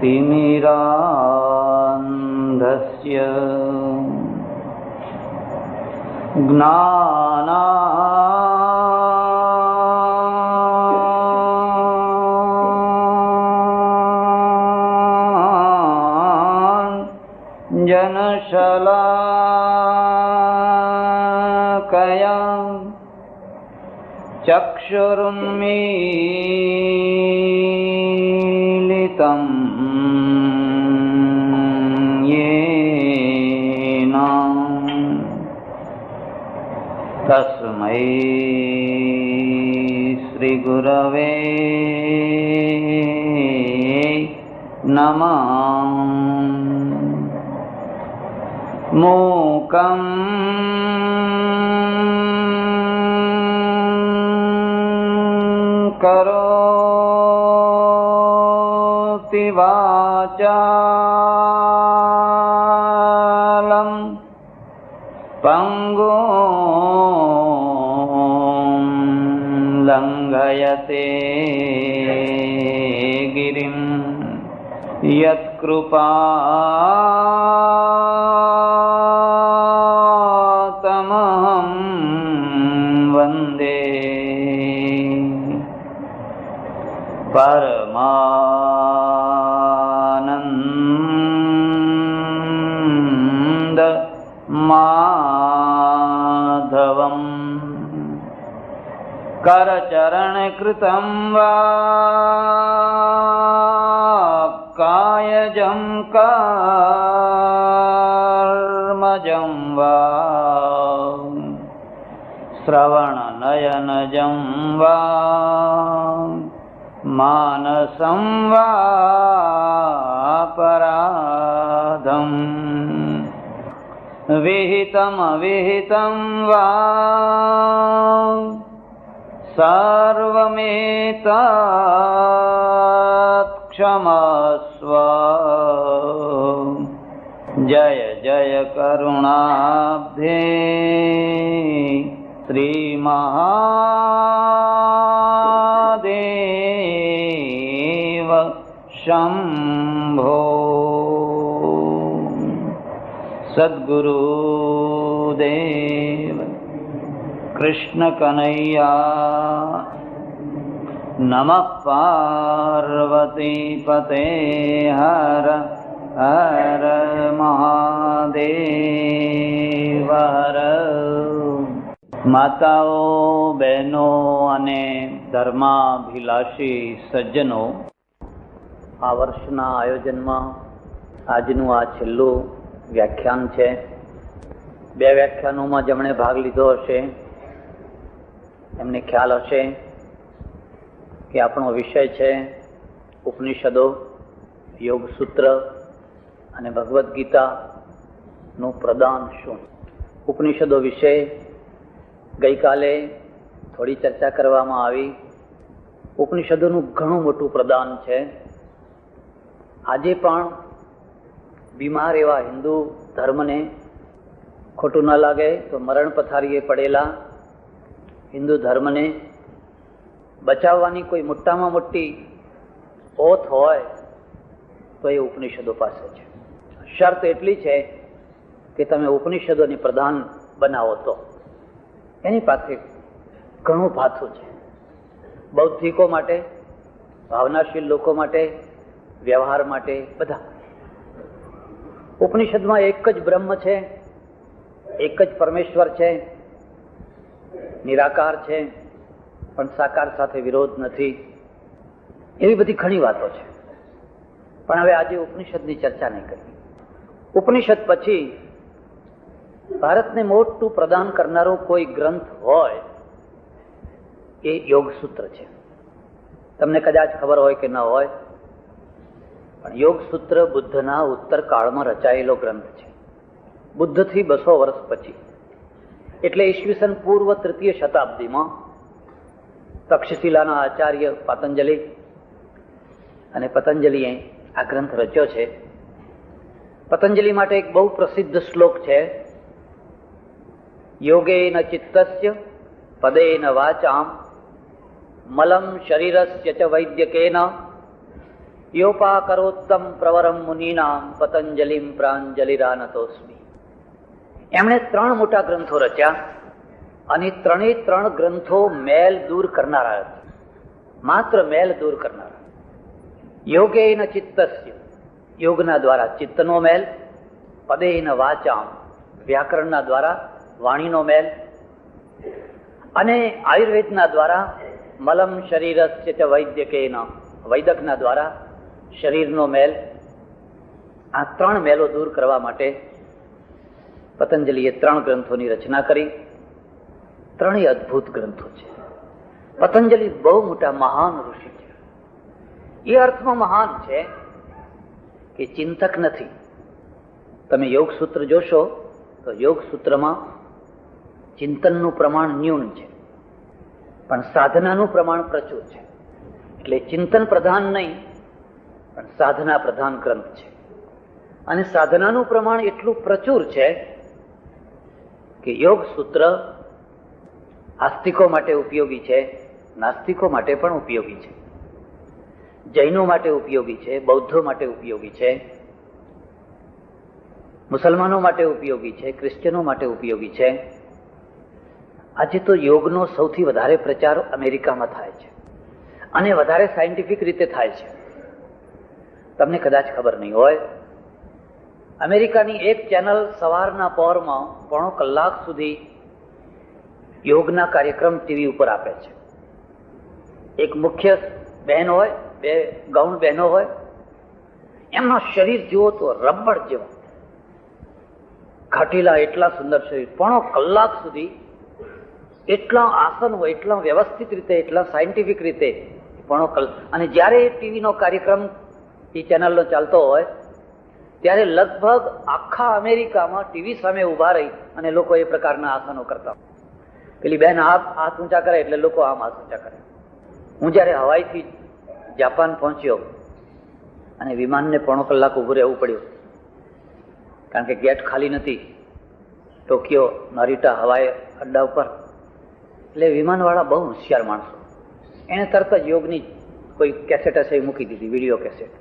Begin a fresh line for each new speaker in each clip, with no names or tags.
तिमिरान्धस्य ज्ञानाञ्जनशलाकया चक्षुरुन्मीलितं येन तस्मै श्रीगुरवे नमः। मूकं करोति वाचालं पंगुं लंघयते गिरिं यत्कृपातमहं वन्दे परमानंद माधवं। करचरणकृतं वा कायजं कर्मजं वा श्रवणनयनजं वा मानसं वा पराधं विहितमविहितं वा सर्वमेतत् क्षमस्व। जय जय करुणाब्धे श्रीमहादेव शंभो। सद्गुरुदेव कृष्ण कन्हैया नमः। पार्वती पते हर हर महादेव हर। માતાઓ, બહેનો અને ધર્માભિલાષી સજ્જનો, આ વર્ષના આયોજનમાં આજનું આ છેલ્લું વ્યાખ્યાન છે. 2 વ્યાખ્યાનોમાં જેમણે ભાગ લીધો હશે એમને ખ્યાલ હશે કે આપણો વિષય છે ઉપનિષદો, યોગસૂત્ર અને ભગવદ્ ગીતાનું પ્રદાન શું. ઉપનિષદો વિશે ગઈકાલે થોડી ચર્ચા કરવામાં આવી. ઉપનિષદોનું ઘણું મોટું પ્રદાન છે. આજે પણ બીમાર એવા હિન્દુ ધર્મને ખોટું ન લાગે તો મરણ પથારીએ પડેલા હિન્દુ ધર્મને બચાવવાની કોઈ મોટામાં મોટી ઓથ હોય તો એ ઉપનિષદો પાસે છે. શરત એટલી છે કે તમે ઉપનિષદોને પ્રધાન બનાવો તો. એની પાસે ઘણું ભાથું છે. બૌદ્ધિકો માટે, ભાવનાશીલ લોકો માટે, વ્યવહાર માટે, બધા. ઉપનિષદમાં એક જ બ્રહ્મ છે, એક જ પરમેશ્વર છે, નિરાકાર છે, પણ સાકાર સાથે વિરોધ નથી. એવી બધી ઘણી વાતો છે. પણ હવે આજે ઉપનિષદની ચર્ચા નહીં કરીએ. ઉપનિષદ પછી ભારતને મોટું પ્રદાન કરનારો કોઈ ગ્રંથ હોય એ યોગસૂત્ર છે. તમને કદાચ ખબર હોય કે ન હોય, પણ યોગસૂત્ર બુદ્ધના ઉત્તરકાળમાં રચાયેલો ગ્રંથ છે. બુદ્ધથી 200 વર્ષ પછી, એટલે ઈસવીસન પૂર્વ 3ય શતાબ્દીમાં તક્ષશિલાના આચાર્ય પતંજલિ અને પતંજલિએ આ ગ્રંથ રચ્યો છે. પતંજલિ માટે એક બહુ પ્રસિદ્ધ શ્લોક છે, યોગેન ચિત્તસ્ય પદેન વાચામ મલમ શરીરસ્ય ચ વૈદ્યકેન યોપા કરોત્તમ પ્રવરમ મુનિનામ પતંજલિમ પ્રાંજલિરાનતોસ્મિ. એમણે 3 મોટા ગ્રંથો રચ્યા અને ત્રણ ગ્રંથો મેલ દૂર કરનારા હતા, માત્ર મેલ દૂર કરનારા. યોગેન ચિત્તસ્ય, યોગના દ્વારા ચિત્તનો મેલ, પદેન વાચામ, વ્યાકરણના દ્વારા વાણીનો મેલ, અને આયુર્વેદના દ્વારા મલમ શરીરસ્ય ચ વૈદ્યકેન, વૈદકના દ્વારા શરીરનો મેલ. આ 3 મેલો દૂર કરવા માટે પતંજલિએ 3 ગ્રંથોની રચના કરી. 3 અદ્ભુત ગ્રંથો છે. પતંજલિ બહુ મોટા મહાન ઋષિ છે. એ અર્થમાં મહાન છે કે ચિંતક નથી. તમે યોગ સૂત્ર જોશો તો યોગ સૂત્રમાં ચિંતનનું પ્રમાણ ન્યૂન છે, પણ સાધનાનું પ્રમાણ પ્રચુર છે. એટલે ચિંતન પ્રધાન નહીં, પણ સાધના પ્રધાન ગ્રંથ છે. અને સાધનાનું પ્રમાણ એટલું પ્રચુર છે કે યોગ સૂત્ર આસ્તિકો માટે ઉપયોગી છે, નાસ્તિકો માટે પણ ઉપયોગી છે, જૈનો માટે ઉપયોગી છે, બૌદ્ધો માટે ઉપયોગી છે, મુસલમાનો માટે ઉપયોગી છે, ક્રિશ્ચનો માટે ઉપયોગી છે. આજે તો યોગનો સૌથી વધારે પ્રચાર અમેરિકામાં થાય છે અને વધારે સાયન્ટિફિક રીતે થાય છે. તમને કદાચ ખબર નહીં હોય, અમેરિકાની એક ચેનલ સવારના પહોરમાં 1.5 કલાક સુધી યોગના કાર્યક્રમ ટીવી ઉપર આપે છે. એક મુખ્ય બહેન હોય, 2 ગૌણ બહેનો હોય, એમના શરીર જુઓ તો રબડ જેવા ઘાટીલા, એટલા સુંદર શરીર, 1.5 કલાક સુધી એટલા આસન હોય, એટલા વ્યવસ્થિત રીતે, એટલા સાયન્ટિફિક રીતે 1.5 કલાક. અને જ્યારે ટીવીનો કાર્યક્રમ એ ચેનલનો ચાલતો હોય ત્યારે લગભગ આખા અમેરિકામાં ટીવી સામે ઉભા રહી અને લોકો એ પ્રકારના આસનો કરતા. પેલી બેન હાથ ઊંચા કરે એટલે લોકો આમ હાથ ઊંચા કરે. હું જયારે હવાઈથી જાપાન પહોંચ્યો અને વિમાનને 1.5 કલાક ઉભું રહેવું પડ્યું, કારણ કે ગેટ ખાલી નથી ટોક્યો નારીટા હવાઈ અડ્ડા ઉપર. એટલે વિમાનવાળા બહુ હોશિયાર માણસો, એને તરત જ યોગની કોઈ કેસેટ હશે એ મૂકી દીધી, વિડીયો કેસેટ.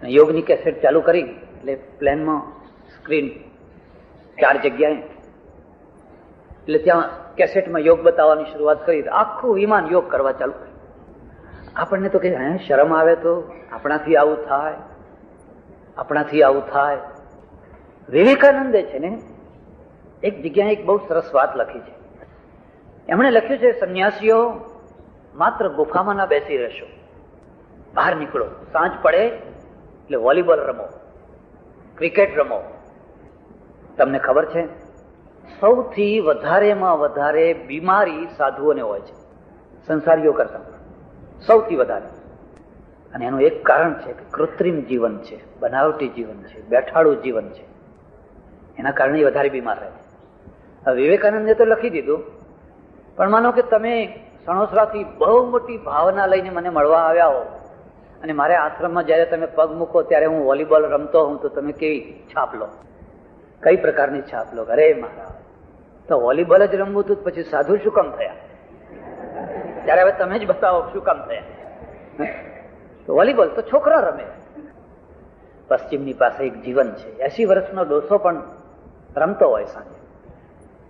યોગની કેસેટ ચાલુ કરી એટલે પ્લેનમાં સ્ક્રીન 4 જગ્યાએ, એટલે ત્યાં કેસેટમાં યોગ બતાવવાની શરૂઆત કરી. આખું વિમાન યોગ કરવા ચાલુ કર્યું. આપણને તો કે શરમ આવે તો આપણાથી આવું થાય, આપણાથી આવું થાય. વિવેકાનંદે છે ને એક જગ્યાએ એક બહુ સરસ વાત લખી છે. એમણે લખ્યું છે, સંન્યાસીઓ માત્ર ગુફામાં ના બેસી રહેશો, બહાર નીકળો, સાંજ પડે એટલે વોલીબોલ રમો, ક્રિકેટ રમો. તમને ખબર છે સૌથી વધારેમાં વધારે બીમારી સાધુઓને હોય છે સંસારીઓ કરતા, સૌથી વધારે. અને એનું એક કારણ છે કે કૃત્રિમ જીવન છે, બનાવટી જીવન છે, બેઠાડું જીવન છે. એના કારણે વધારે બીમાર રહે છે. હવે વિવેકાનંદે તો લખી દીધું, પણ માનો કે તમે સણોસરાથી બહુ મોટી ભાવના લઈને મને મળવા આવ્યા હો અને મારે આશ્રમમાં જયારે તમે પગ મૂકો ત્યારે હું વોલીબોલ રમતો હું, તો તમે કેવી છાપ લો? કઈ પ્રકારની છાપ લો? અરે મારા, તો વોલીબોલ જ રમવું હતું, પછી સાધુ શું કામ થયા? ત્યારે હવે તમે જ બતાવો શું કામ થયા? વોલીબોલ તો છોકરા રમે. પશ્ચિમની પાસે એક જીવન છે, 80 વર્ષનો ડોસો પણ રમતો હોય સાંજે.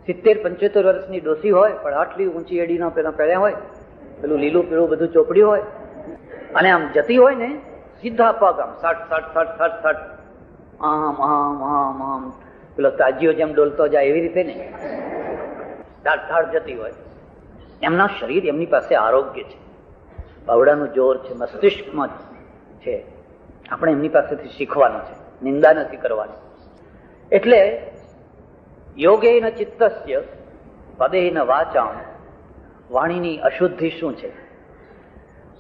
70-75 વર્ષની ડોસી હોય પણ આટલી ઊંચી એડીનો પેલા પહેર્યા હોય, પેલું લીલું પીળું બધું ચોપડ્યું હોય, અને આમ જતી હોય ને સીધા પગ આમ સટ આમ આમ આમ આમ, પેલો તાજીઓ જેમ ડોલતો જાય એવી રીતે નહીં, ધાડ જતી હોય. એમના શરીર, એમની પાસે આરોગ્ય છે, બાવડાનું જોર છે, મસ્તિષ્કમાં છે. આપણે એમની પાસેથી શીખવાનું છે, નિંદા નથી કરવાની. એટલે યોગેન ચિત્તસ્ય પદેન વાચામ. વાણીની અશુદ્ધિ શું છે?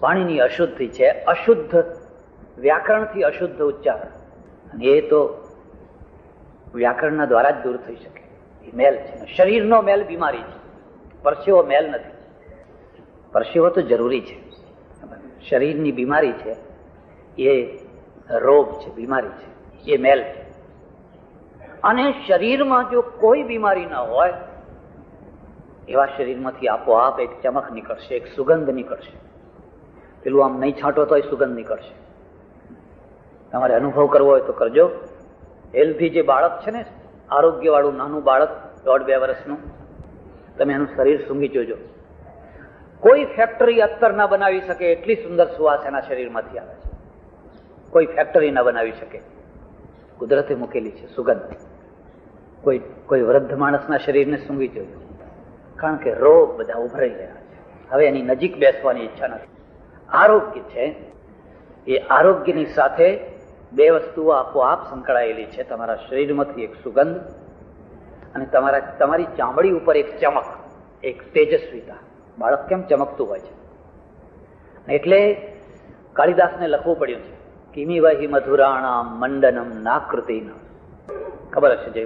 વાણીની અશુદ્ધિ છે અશુદ્ધ વ્યાકરણથી અશુદ્ધ ઉચ્ચારણ. અને એ તો વ્યાકરણના દ્વારા જ દૂર થઈ શકે. એ મેલ છે. શરીરનો મેલ બીમારી છે, પરસેવો મેલ નથી. પરસેવો તો જરૂરી છે. શરીરની બીમારી છે એ રોગ છે, બીમારી છે, એ મેલ છે. અને શરીરમાં જો કોઈ બીમારી ના હોય એવા શરીરમાંથી આપોઆપ એક ચમક નીકળશે, એક સુગંધ નીકળશે. પેલું આમ નહીં છાંટો તો એ સુગંધ નીકળશે. તમારે અનુભવ કરવો હોય તો કરજો. હેલ્ધી જે બાળક છે ને, આરોગ્યવાળું નાનું બાળક 1.5-2 વર્ષનું, તમે એનું શરીર સૂંઘી જોજો. કોઈ ફેક્ટરી અત્તર ના બનાવી શકે એટલી સુંદર સુવાસ એના શરીરમાંથી આવે છે. કોઈ ફેક્ટરી ના બનાવી શકે, કુદરતે મૂકેલી છે સુગંધ. કોઈ વૃદ્ધ માણસના શરીરને સૂંઘી જોજો, કારણ કે રોગ બધા ઉભરાઈ રહ્યા છે. હવે એની નજીક બેસવાની ઈચ્છા નથી. આરોગ્ય છે, એ આરોગ્યની સાથે બે વસ્તુઓ આપોઆપ સંકળાયેલી છે. તમારા શરીરમાંથી એક સુગંધ અને તમારી ચામડી ઉપર એક ચમક, એક તેજસ્વીતા. બાળક કેમ ચમકતું હોય છે, એટલે કાલિદાસને લખવું પડ્યું છે કિમિવહિ મધુરાણામ મંડનમ નાકૃતિના. ખબર હશે, જે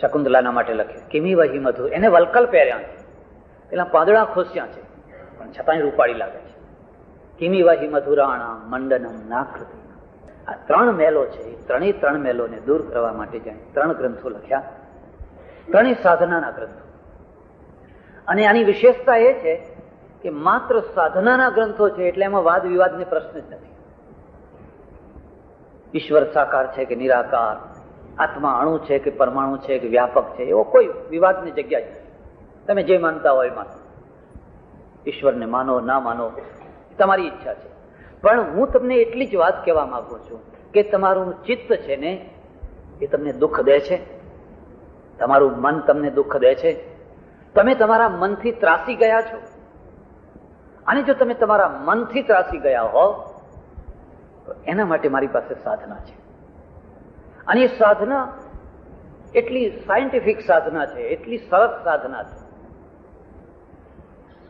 શકુંતલાના માટે લખ્યું કિમિવહિ મધુર. એને વલકલ પહેર્યા છે, પેલા પાંદડા ખોસ્યા છે, પણ છતાંય રૂપાળી લાગે છે. કિમિવહિ મધુરાણામ મંડનમ નાકૃતિના. આ 3 મહેલો છે. એ 3 મહેલોને દૂર કરવા માટે જાણે 3 ગ્રંથો લખ્યા. 3 સાધનાના ગ્રંથો. અને આની વિશેષતા એ છે કે માત્ર સાધનાના ગ્રંથો છે, એટલે એમાં વાદ વિવાદને પ્રશ્ન જ નથી. ઈશ્વર સાકાર છે કે નિરાકાર, આત્મા અણુ છે કે પરમાણુ છે કે વ્યાપક છે, એવો કોઈ વિવાદની જગ્યા છે. તમે જે માનતા હોય માનો, ઈશ્વરને માનો ના માનો તમારી ઈચ્છા છે. પણ હું તમને એટલી જ વાત કહેવા માંગુ છું કે તમારું ચિત્ત છે ને, એ તમને દુઃખ દે છે. તમારું મન તમને દુઃખ દે છે. તમે તમારા મનથી ત્રાસી ગયા છો. અને જો તમે તમારા મનથી ત્રાસી ગયા હો તો એના માટે મારી પાસે સાધના છે. અને એ સાધના એટલી સાયન્ટિફિક સાધના છે, એટલી સરસ સાધના છે,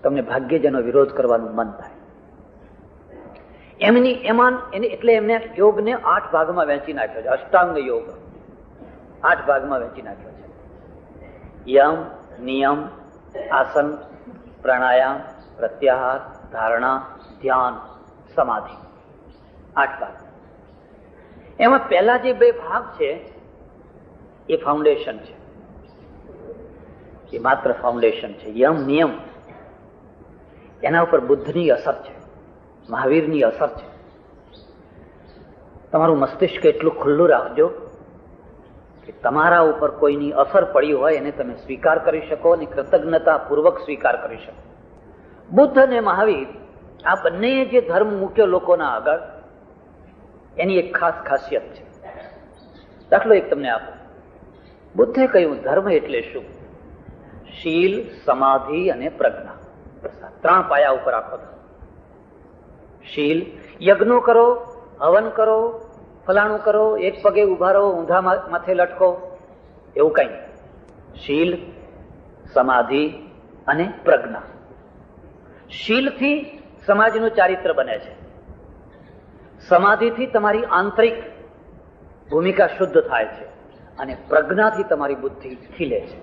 તમને ભાગ્યે જ એનો વિરોધ કરવાનું મન થાય. એટલે એમને યોગને 8 ભાગમાં વહેંચી નાખ્યો છે. અષ્ટાંગ યોગ 8 ભાગમાં વહેંચી નાખ્યો છે. યમ, નિયમ, આસન, પ્રાણાયામ, પ્રત્યાહાર, ધારણા, ધ્યાન, સમાધિ. 8 ભાગ. એમાં પહેલા જે 2 ભાગ છે એ ફાઉન્ડેશન છે, એ માત્ર ફાઉન્ડેશન છે. યમ, નિયમ, એના ઉપર બુદ્ધની અસર છે, મહાવીરની અસર છે. તમારું મસ્તિષ્ક એટલું ખુલ્લું રાખજો કે તમારા ઉપર કોઈની અસર પડી હોય એને તમે સ્વીકાર કરી શકો અને કૃતજ્ઞતા પૂર્વક સ્વીકાર કરી શકો. બુદ્ધ અને મહાવીર આ બંને જે ધર્મ મૂક્યો લોકોના આગળ, એની એક ખાસ ખાસિયત છે. દાખલો એક તમને આપો. બુદ્ધે કહ્યું ધર્મ એટલે શું? શીલ, સમાધિ અને પ્રજ્ઞા. 3 પાયા ઉપર આખો ધર્મ. શીલ, યજ્ઞો કરો, હવન કરો, ફલાણું કરો, એક પગે ઉભા રહો, ઊંધા માથે લટકો, એવું કઈ નહીં. શીલ, સમાધિ અને પ્રજ્ઞા. શીલથી સમાજનું ચારિત્ર બને છે. સમાધિથી તમારી આંતરિક ભૂમિકા શુદ્ધ થાય છે અને પ્રજ્ઞાથી તમારી બુદ્ધિ ખીલે છે.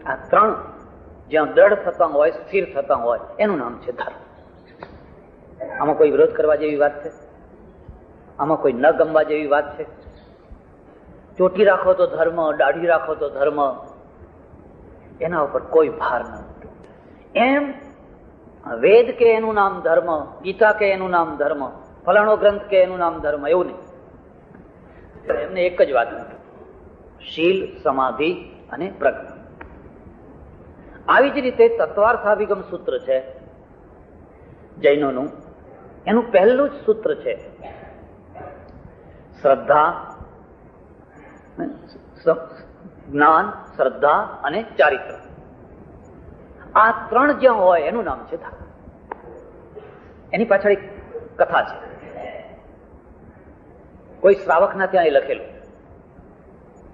આ 3 જ્યાં દ્રઢ થતા હોય, સ્થિર થતા હોય, એનું નામ છે ધર્મ. આમાં કોઈ વિરોધ કરવા જેવી વાત છે? આમાં કોઈ ન ગમવા જેવી વાત છે? ચોટી રાખો તો ધર્મ, દાઢી રાખો તો ધર્મ, એના ઉપર કોઈ ભાર ન હતો. એમ વેદ કે એનું નામ ધર્મ, ગીતા કે એનું નામ ધર્મ, ફલાણો ગ્રંથ કે એનું નામ ધર્મ, એવું નહીં. એમને એક જ વાત નથી, શીલ, સમાધિ અને પ્રજ્ઞા. આવી જ રીતે તત્વાર્થાભિગમ સૂત્ર છે જૈનોનું. એનું પહેલું જ સૂત્ર છે શ્રદ્ધા, જ્ઞાન, શ્રદ્ધા અને ચારિત્ર. આ 3 જ્યાં હોય એનું નામ છે ધર્મ. એની પાછળ એક કથા છે. કોઈ શ્રાવકના ત્યાં એ લખેલું,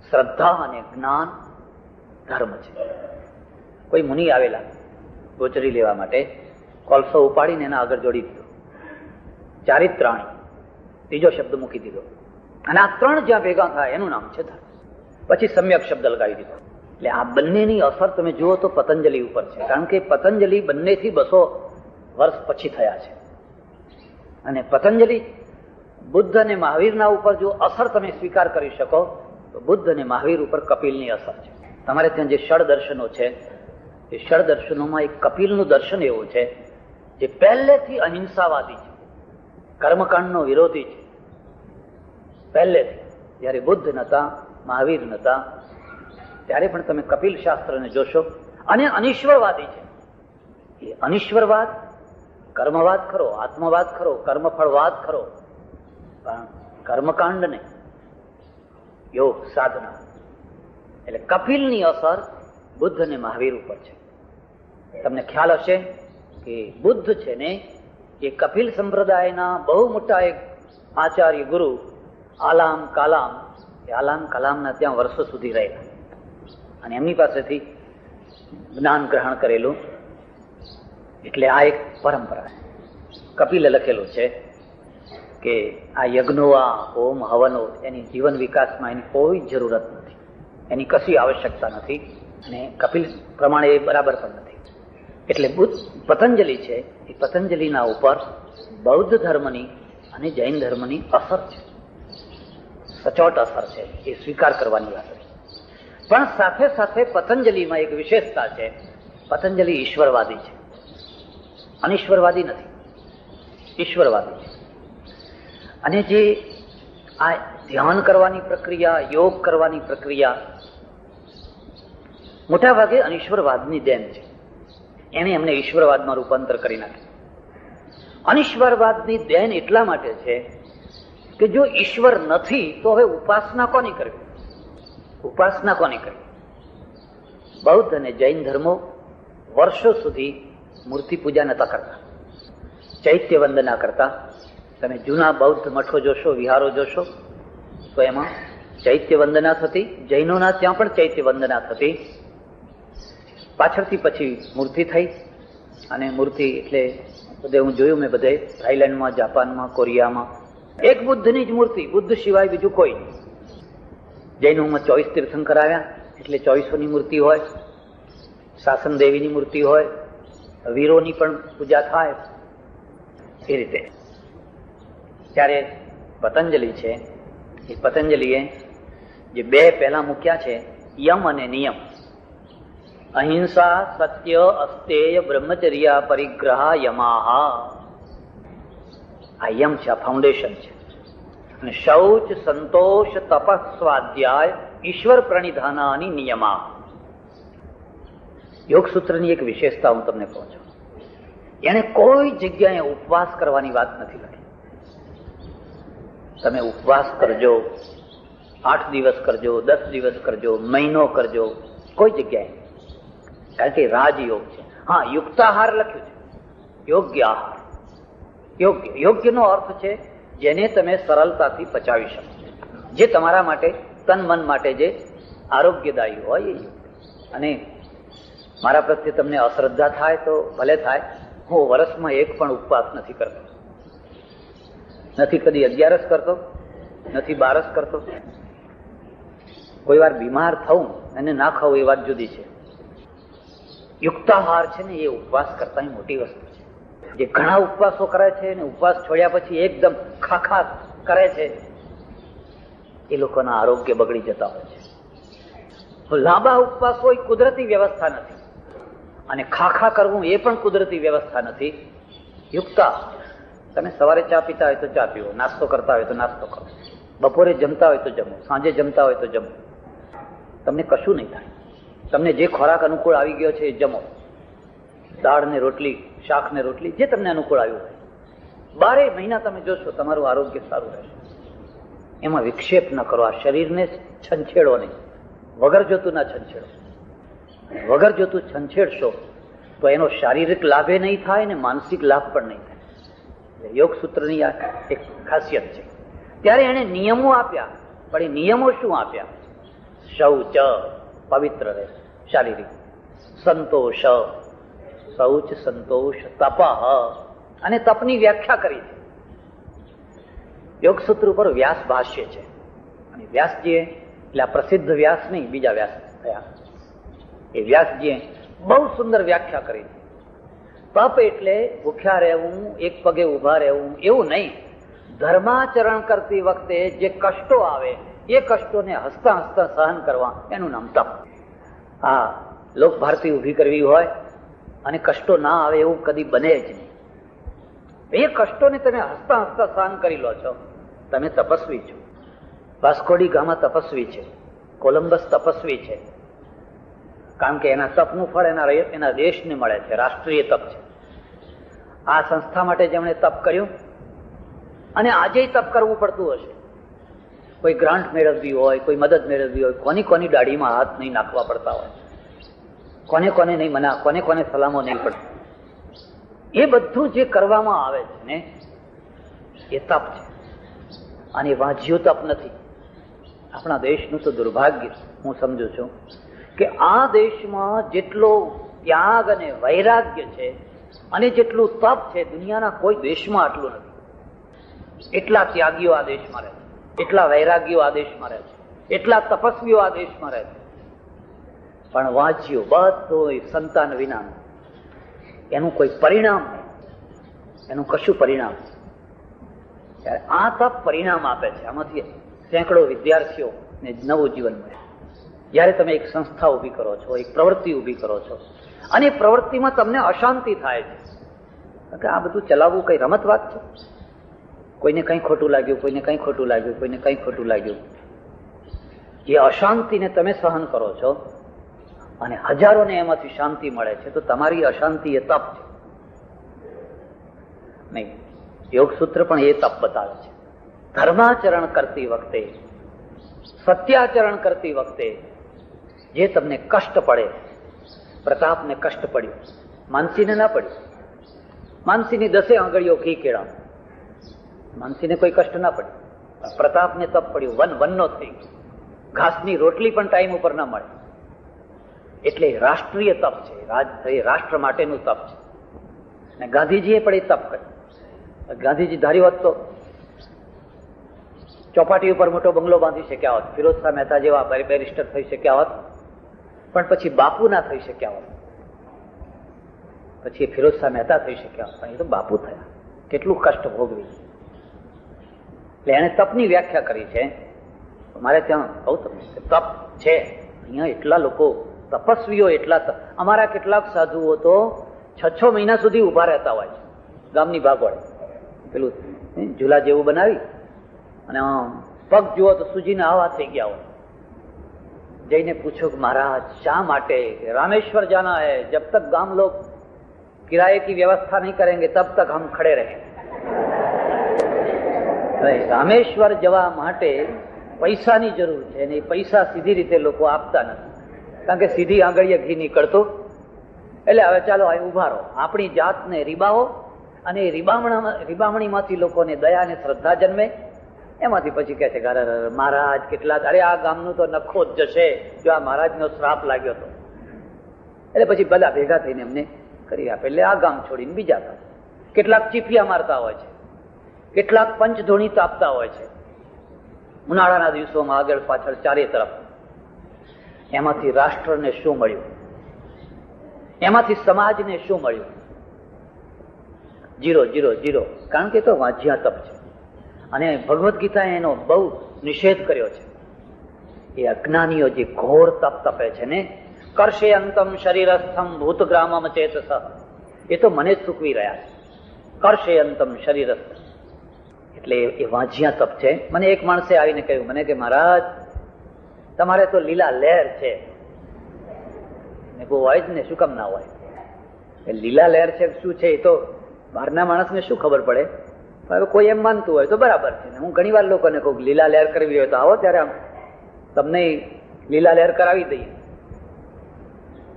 શ્રદ્ધા અને જ્ઞાન ધર્મ છે. કોઈ મુનિ આવેલા ગોચરી લેવા માટે, કોલસો ઉપાડીને એના આગળ જોડી દીધો, ચારિત્રાણી, ત્રીજો શબ્દ મૂકી દીધો, અને આ 3 જ્યાં ભેગા થાય એનું નામ છે ધર્મ. પછી સમ્યક શબ્દ લગાવી દીધો. એટલે આ બંનેની અસર તમે જુઓ તો પતંજલિ ઉપર છે, કારણ કે પતંજલિ બંનેથી 200 વર્ષ પછી થયા છે. અને પતંજલિ બુદ્ધ અને મહાવીરના ઉપર જો અસર તમે સ્વીકાર કરી શકો તો બુદ્ધ અને મહાવીર ઉપર કપિલની અસર છે. તમારે ત્યાં જે ષડ દર્શનો છે, એ ષડ દર્શનોમાં એક કપિલનું દર્શન એવું છે જે પહેલેથી અહિંસાવાદી છે, કર્મકાંડનો વિરોધી છે, પહેલેથી જ્યારે બુદ્ધ નતા, મહાવીર નતા, ત્યારે પણ તમે કપિલ શાસ્ત્રને જોશો. અને અનિશ્વરવાદી છે. એ અનિશ્વરવાદ, કર્મવાદ ખરો, આત્મવાદ ખરો, કર્મફળવાદ ખરો, પણ કર્મકાંડ નહીં, યોગ સાધના. એટલે કપિલની અસર બુદ્ધ અને મહાવીર ઉપર છે. તમને ખ્યાલ હશે કે બુદ્ધ છે ને એ કપિલ સંપ્રદાયના બહુ મોટા એક આચાર્ય ગુરુ આલામ કલામના ત્યાં વર્ષો સુધી રહેલા અને એમની પાસેથી જ્ઞાન ગ્રહણ કરેલું. એટલે આ એક પરંપરા. કપિલે લખેલું છે કે આ યજ્ઞો, આ હોમ હવનો એની જીવન વિકાસમાં એની કોઈ જરૂરત નથી, એની કશી આવશ્યકતા નથી અને કપિલ પ્રમાણે એ બરાબર પણ નથી. એટલે પતંજલિ છે એ પતંજલિના ઉપર બૌદ્ધ ધર્મની અને જૈન ધર્મની અસર છે, સચોટ અસર છે, એ સ્વીકાર કરવાની વાત છે. પણ સાથે સાથે પતંજલિમાં એક વિશેષતા છે, પતંજલિ ઈશ્વરવાદી છે, અનિશ્વરવાદી નથી, ઈશ્વરવાદી છે. અને જે આ ધ્યાન કરવાની પ્રક્રિયા, યોગ કરવાની પ્રક્રિયા મોટા ભાગે અનિશ્વરવાદની દેન છે. એને એમને ઈશ્વરવાદમાં રૂપાંતર કરી નાખ્યું. અનિશ્વરવાદની દેન એટલા માટે છે કે જો ઈશ્વર નથી તો હવે ઉપાસના કોની કરવી? ઉપાસના કોની કરવી? બૌદ્ધ અને જૈન ધર્મો વર્ષો સુધી મૂર્તિ પૂજા નતા કરતા, ચૈત્ય વંદના કરતા. તમે જૂના બૌદ્ધ મઠો જોશો, વિહારો જોશો તો એમાં ચૈત્ય વંદના થતી. જૈનોના ત્યાં પણ ચૈત્ય વંદના થતી. પાછળથી પછી મૂર્તિ થઈ અને મૂર્તિ એટલે બધે હું જોયું મેં બધે થાઈલેન્ડમાં, જાપાનમાં, કોરિયામાં એક બુદ્ધની જ મૂર્તિ, બુદ્ધ સિવાય બીજું કોઈ નહીં. જૈનોમાં 24 તીર્થંકર આવ્યા એટલે 24ની મૂર્તિ હોય, શાસન દેવીની મૂર્તિ હોય, વીરોની પણ પૂજા થાય એ રીતે. ત્યારે પતંજલિ છે એ પતંજલિએ જે બે પહેલા મૂક્યા છે, યમ અને નિયમ. અહિંસા, સત્ય, અસ્તેય, બ્રહ્મચર્ય, પરિગ્રહ, યમાહા. આ યમ છે, આ ફાઉન્ડેશન છે. અને શૌચ, સંતોષ, તપસ, સ્વાધ્યાય, ઈશ્વર પ્રણિધાનાની નિયમા. યોગ સૂત્રની એક વિશેષતા હું તમને કહું છું. એને કોઈ જગ્યાએ ઉપવાસ કરવાની વાત નથી લખી. તમે ઉપવાસ કરજો, 8 દિવસ કરજો, 10 દિવસ કરજો, મહિનો કરજો, કોઈ જગ્યાએ, કારણ કે રાજયોગ છે. હા, યુક્તાહાર લખ્યું છે, યોગ્ય આહાર. યોગ્યનો અર્થ છે જેને તમે સરળતાથી પચાવી શકો, જે તમારા માટે, તન મન માટે જે આરોગ્યદાયી હોય એ યોગ્ય. અને મારા પ્રત્યે તમને અશ્રદ્ધા થાય તો ભલે થાય, હું વર્ષમાં એક પણ ઉપવાસ નથી કરતો, નથી કદી 11 કરતો, નથી 12 કરતો. કોઈ વાર બીમાર થવું અને ના ખાવું એ વાત જુદી છે. યુક્તાહાર છે ને એ ઉપવાસ કરતા મોટી વસ્તુ છે. જે ઘણા ઉપવાસો કરે છે ને ઉપવાસ છોડ્યા પછી એકદમ ખાખા કરે છે, એ લોકોના આરોગ્ય બગડી જતા હોય છે. લાંબા ઉપવાસ હોય કુદરતી વ્યવસ્થા નથી, અને ખાખા કરવું એ પણ કુદરતી વ્યવસ્થા નથી. યુક્તા, તમે સવારે ચા પીતા હોય તો ચા પીવો, નાસ્તો કરતા હોય તો નાસ્તો કરો, બપોરે જમતા હોય તો જમો, સાંજે જમતા હોય તો જમો. તમને કશું નહીં થાય. તમને જે ખોરાક અનુકૂળ આવી ગયો છે એ જમો. દાળ ને રોટલી, શાક ને રોટલી, જે તમને અનુકૂળ આવ્યું હોય. 12 મહિના તમે જોશો તમારું આરોગ્ય સારું રહેશે. એમાં વિક્ષેપ ન કરો. આ શરીરને છંછેડો નહીં, વગર જોતું ના છંછેડો. વગર જોતું છંછેડશો તો એનો શારીરિક લાભે નહીં થાય ને માનસિક લાભ પણ નહીં થાય. યોગ સૂત્રની આ એક ખાસિયત છે. ત્યારે એને નિયમો આપ્યા, પણ એ નિયમો શું આપ્યા? શૌચ, પવિત્ર રહે શારીરિક, સંતોષ, શૌચ, સંતોષ, તપ, અને તપની વ્યાખ્યા કરી છે. યોગ સૂત્ર ઉપર વ્યાસ ભાષ્ય છે, અને વ્યાસજીએ, એટલે આ પ્રસિદ્ધ વ્યાસ નહીં, બીજા વ્યાસ થયા, એ વ્યાસજીએ બહુ સુંદર વ્યાખ્યા કરી છે. તપ એટલે ભૂખ્યા રહેવું, એક પગે ઉભા રહેવું એવું નહીં. ધર્માચરણ કરતી વખતે જે કષ્ટો આવે એ કષ્ટોને હસતા હસતા સહન કરવા, એનું નામ તપ. હા, લોક ભારતી ઊભી કરવી હોય અને કષ્ટો ના આવે એવું કદી બને જ નહીં. એ કષ્ટોને તમે હસતા હસતા સહન કરી લો છો, તમે તપસ્વી છો. વાસ્કોડી ગામા તપસ્વી છે, કોલંબસ તપસ્વી છે, કારણ કે એના તપનું ફળ એના દેશને મળે છે, રાષ્ટ્રીય તપ છે. આ સંસ્થા માટે જેમણે તપ કર્યું અને આજે તપ કરવું પડતું હશે, કોઈ ગ્રાન્ટ મેળવવી હોય, કોઈ મદદ મેળવવી હોય, કોની કોની દાઢીમાં હાથ નહીં નાખવા પડતા હોય, કોને કોને નહીં મના, કોને કોને સલામો નહીં પડતી, એ બધું જે કરવામાં આવે છે ને એ તપ છે. અને વાંચ્યું તપ નથી. આપણા દેશનું તો દુર્ભાગ્ય હું સમજુ છું કે આ દેશમાં જેટલો ત્યાગ અને વૈરાગ્ય છે અને જેટલું તપ છે, દુનિયાના કોઈ દેશમાં આટલું નથી. એટલા ત્યાગીઓ આ દેશમાં રહે છે, એટલા વૈરાગ્યો આ દેશમાં રહે છે, એટલા તપસ્વીઓ આ દેશમાં રહે છે. પણ વાંચ્યું બધું સંતાન વિના, એનું કોઈ પરિણામ નહીં, એનું કશું પરિણામ નહીં. ત્યારે આ તપ પરિણામ આપે છે. આમાંથી સેંકડો વિદ્યાર્થીઓને નવું જીવન મળે. જ્યારે તમે એક સંસ્થા ઊભી કરો છો, એક પ્રવૃત્તિ ઊભી કરો છો અને એ પ્રવૃત્તિમાં તમને અશાંતિ થાય છે, આ બધું ચલાવવું કઈ રમત વાત છે? કોઈને કંઈ ખોટું લાગ્યું, કોઈને કંઈ ખોટું લાગ્યું, કોઈને કંઈ ખોટું લાગ્યું. એ અશાંતિને તમે સહન કરો છો અને હજારોને એમાંથી શાંતિ મળે છે, તો તમારી અશાંતિ એ તપ છે નહીં. યોગસૂત્ર પણ એ તપ બતાવે છે. ધર્માચરણ કરતી વખતે, સત્યાચરણ કરતી વખતે જે તમને કષ્ટ પડે, પ્રતાપને કષ્ટ પડ્યું, માનસીને ના પડ્યું. માનસીની 10 આંગળીઓ ઘી કેળા, માનસીને કોઈ કષ્ટ ના પડ્યું. પ્રતાપને તપ પડ્યું, વનનો થઈ ગયો, ઘાસની રોટલી પણ ટાઈમ ઉપર ના મળે. એટલે રાષ્ટ્રીય તપ છે, રાષ્ટ્ર માટેનું તપ છે. અને ગાંધીજીએ પણ એ તપ કર્યું. ગાંધીજી ધારી હોત તો ચોપાટી ઉપર મોટો બંગલો બાંધી શક્યા હોત, ફિરોઝ શાહ મહેતા જેવા બેરિસ્ટર થઈ શક્યા હોત, પણ પછી બાપુ ના થઈ શક્યા હોત. પછી ફિરોઝ શાહ મહેતા થઈ શક્યા હોત, પણ એ તો બાપુ થયા. કેટલું કષ્ટ ભોગવી. એટલે એને તપની વ્યાખ્યા કરી છે. મારે ત્યાં કહું તમને તપ છે. અહીંયા એટલા લોકો તપસ્વીઓ, એટલા અમારા કેટલાક સાધુઓ તો 6 મહિના સુધી ઉભા રહેતા હોય છે ગામની ભાગોળે. પેલું ઝૂલા જેવું બનાવી અને પગ જુઓ તો સૂજીને આવા થઈ ગયા હોય. જઈને પૂછો કે મહારાજ શા માટે? રામેશ્વર જાના હૈ, જબ તક ગામ લોગ किराए की व्यवस्था नहीं करेंगे तब तक हम खड़े रहेंगे. રામેશ્વર જવા માટે પૈસાની જરૂર છે અને એ પૈસા સીધી રીતે લોકો આપતા નથી, કારણ કે સીધી આંગળીએ ઘી નીકળતું. એટલે હવે ચાલો અહીં ઉભા રહો, આપણી જાતને રીબાવો અને રીબામણીમાંથી લોકોને દયા અને શ્રદ્ધા જન્મે. એમાંથી પછી કહે છે મહારાજ કેટલા, અરે આ ગામનું તો નખો જ જશે જો આ મહારાજનો શ્રાપ લાગ્યો હતો. એટલે પછી બધા ભેગા થઈને એમને કરી આપે. એટલે આ ગામ છોડીને બીજા ગામ. કેટલાક ચીપિયા મારતા હોય છે, કેટલાક પંચધોણી તાપતા હોય છે ઉનાળાના દિવસોમાં, આગળ પાછળ ચારે તરફ. એમાંથી રાષ્ટ્રને શું મળ્યું? એમાંથી સમાજને શું મળ્યું? 0 0 0. કારણ કે તો વાંચ્યા તપ છે. અને ભગવદ્ ગીતાએ એનો બહુ નિષેધ કર્યો છે. એ અજ્ઞાનીઓ જે ઘોર તપ તપે છે ને, કરશે અંતમ શરીરસ્થમ ભૂતગ્રામમ ચેતસ, એ તો મને જ ચૂકવી રહ્યા છે. કરશે અંતમ શરીરસ્થમ એટલે એ વાંચ્યા તપ છે. મને એક માણસે આવીને કહ્યું મને કે મહારાજ તમારે તો લીલા લહેર છે. મેં કહું હોય જ ને, શું કામ ના હોય? લીલા લહેર છે શું છે એ તો બહારના માણસને શું ખબર પડે, પણ કોઈ એમ માનતું હોય તો બરાબર છે. હું ઘણી વાર લોકોને કહું લીલા લહેર કરવી હોય તો આવો, ત્યારે તમને લીલા લહેર કરાવી દઈએ.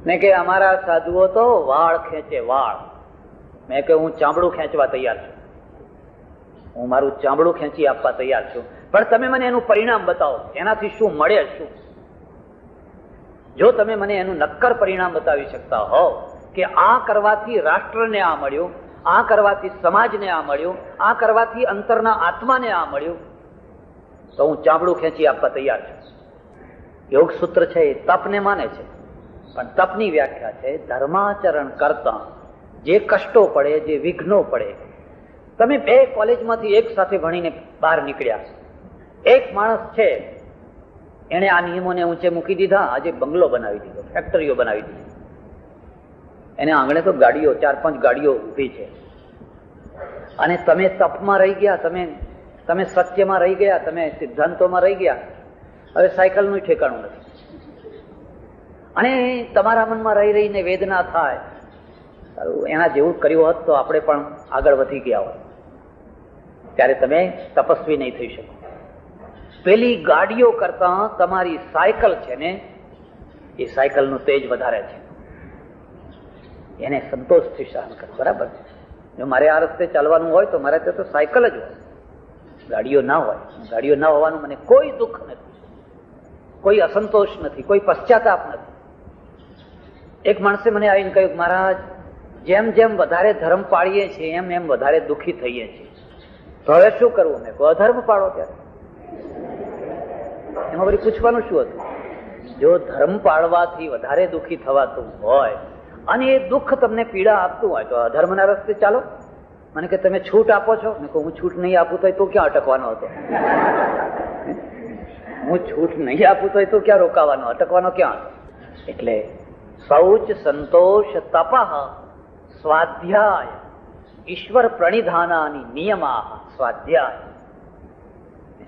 ને કે અમારા સાધુઓ તો વાળ ખેંચે, વાળ. મેં કે હું ચામડું ખેંચવા તૈયાર છું, હું મારું ચામડું ખેંચી આપવા તૈયાર છું, પણ તમે મને એનું પરિણામ બતાવો, એનાથી શું મળે શું? જો તમે મને એનું નક્કર પરિણામ બતાવી શકતા હોવ કે આ કરવાથી રાષ્ટ્રને આ મળ્યું, આ કરવાથી સમાજને આ મળ્યું, આ કરવાથી અંતરના આત્માને આ મળ્યું, તો હું ચામડું ખેંચી આપવા તૈયાર છું. યોગ સૂત્ર છે એ તપને માને છે, પણ તપની વ્યાખ્યા છે ધર્માચરણ કરતા જે કષ્ટો પડે, જે વિઘ્નો પડે. તમે 2 કોલેજમાંથી એક સાથે ભણીને બહાર નીકળ્યા, એક માણસ છે એને આ નિયમોને ઊંચે મૂકી દીધા, આજે બંગલો બનાવી દીધો, ફેક્ટરીઓ બનાવી દીધી, એને આંગણે તો ગાડીઓ 4-5 ગાડીઓ ઊભી છે. અને તમે તપમાં રહી ગયા, તમે તમે સત્યમાં રહી ગયા, તમે સિદ્ધાંતોમાં રહી ગયા, હવે સાયકલનું ઠેકાણું નથી. અને તમારા મનમાં રહી રહીને વેદના થાય, સારું એના જેવું કર્યું હોત તો આપણે પણ આગળ વધી ગયા હોત. ત્યારે તમે તપસ્વી નહીં થઈ શકો. પેલી ગાડીઓ કરતા તમારી સાયકલ છે ને, એ સાયકલનું તેજ વધારે છે. એને સંતોષથી સહન કરો. બરાબર છે. જો મારે આ રસ્તે ચાલવાનું હોય તો મારે ત્યાં તો સાયકલ જ હોય, ગાડીઓ ના હોય. ગાડીઓ ના હોવાનું મને કોઈ દુઃખ નથી, કોઈ અસંતોષ નથી, કોઈ પશ્ચાતાપ નથી. એક માણસે મને આવીને કહ્યું, મહારાજ જેમ જેમ વધારે ધર્મ પાળીએ છીએ એમ એમ વધારે દુઃખી થઈએ છીએ, તો હવે શું કરવું? મેં કહ્યું અધર્મ પાળો. ત્યારે એમાં વળી પૂછવાનું શું હતું? જો ધર્મ પાળવાથી વધારે દુઃખી થવાતું હોય અને એ દુઃખ તમને પીડા આપતું હોય તો અધર્મના રસ્તે ચાલો. મને કે તમે છૂટ આપો છો? મેં કહું હું છૂટ નહીં આપું તો ક્યાં અટકવાનો હતો? હું છૂટ નહીં આપું તો ક્યાં રોકાવાનો, અટકવાનો ક્યાં હતો? એટલે શૌચ, સંતોષ, તપઃ, સ્વાધ્યાય, ઈશ્વર પ્રણિધાનાની નિયમા.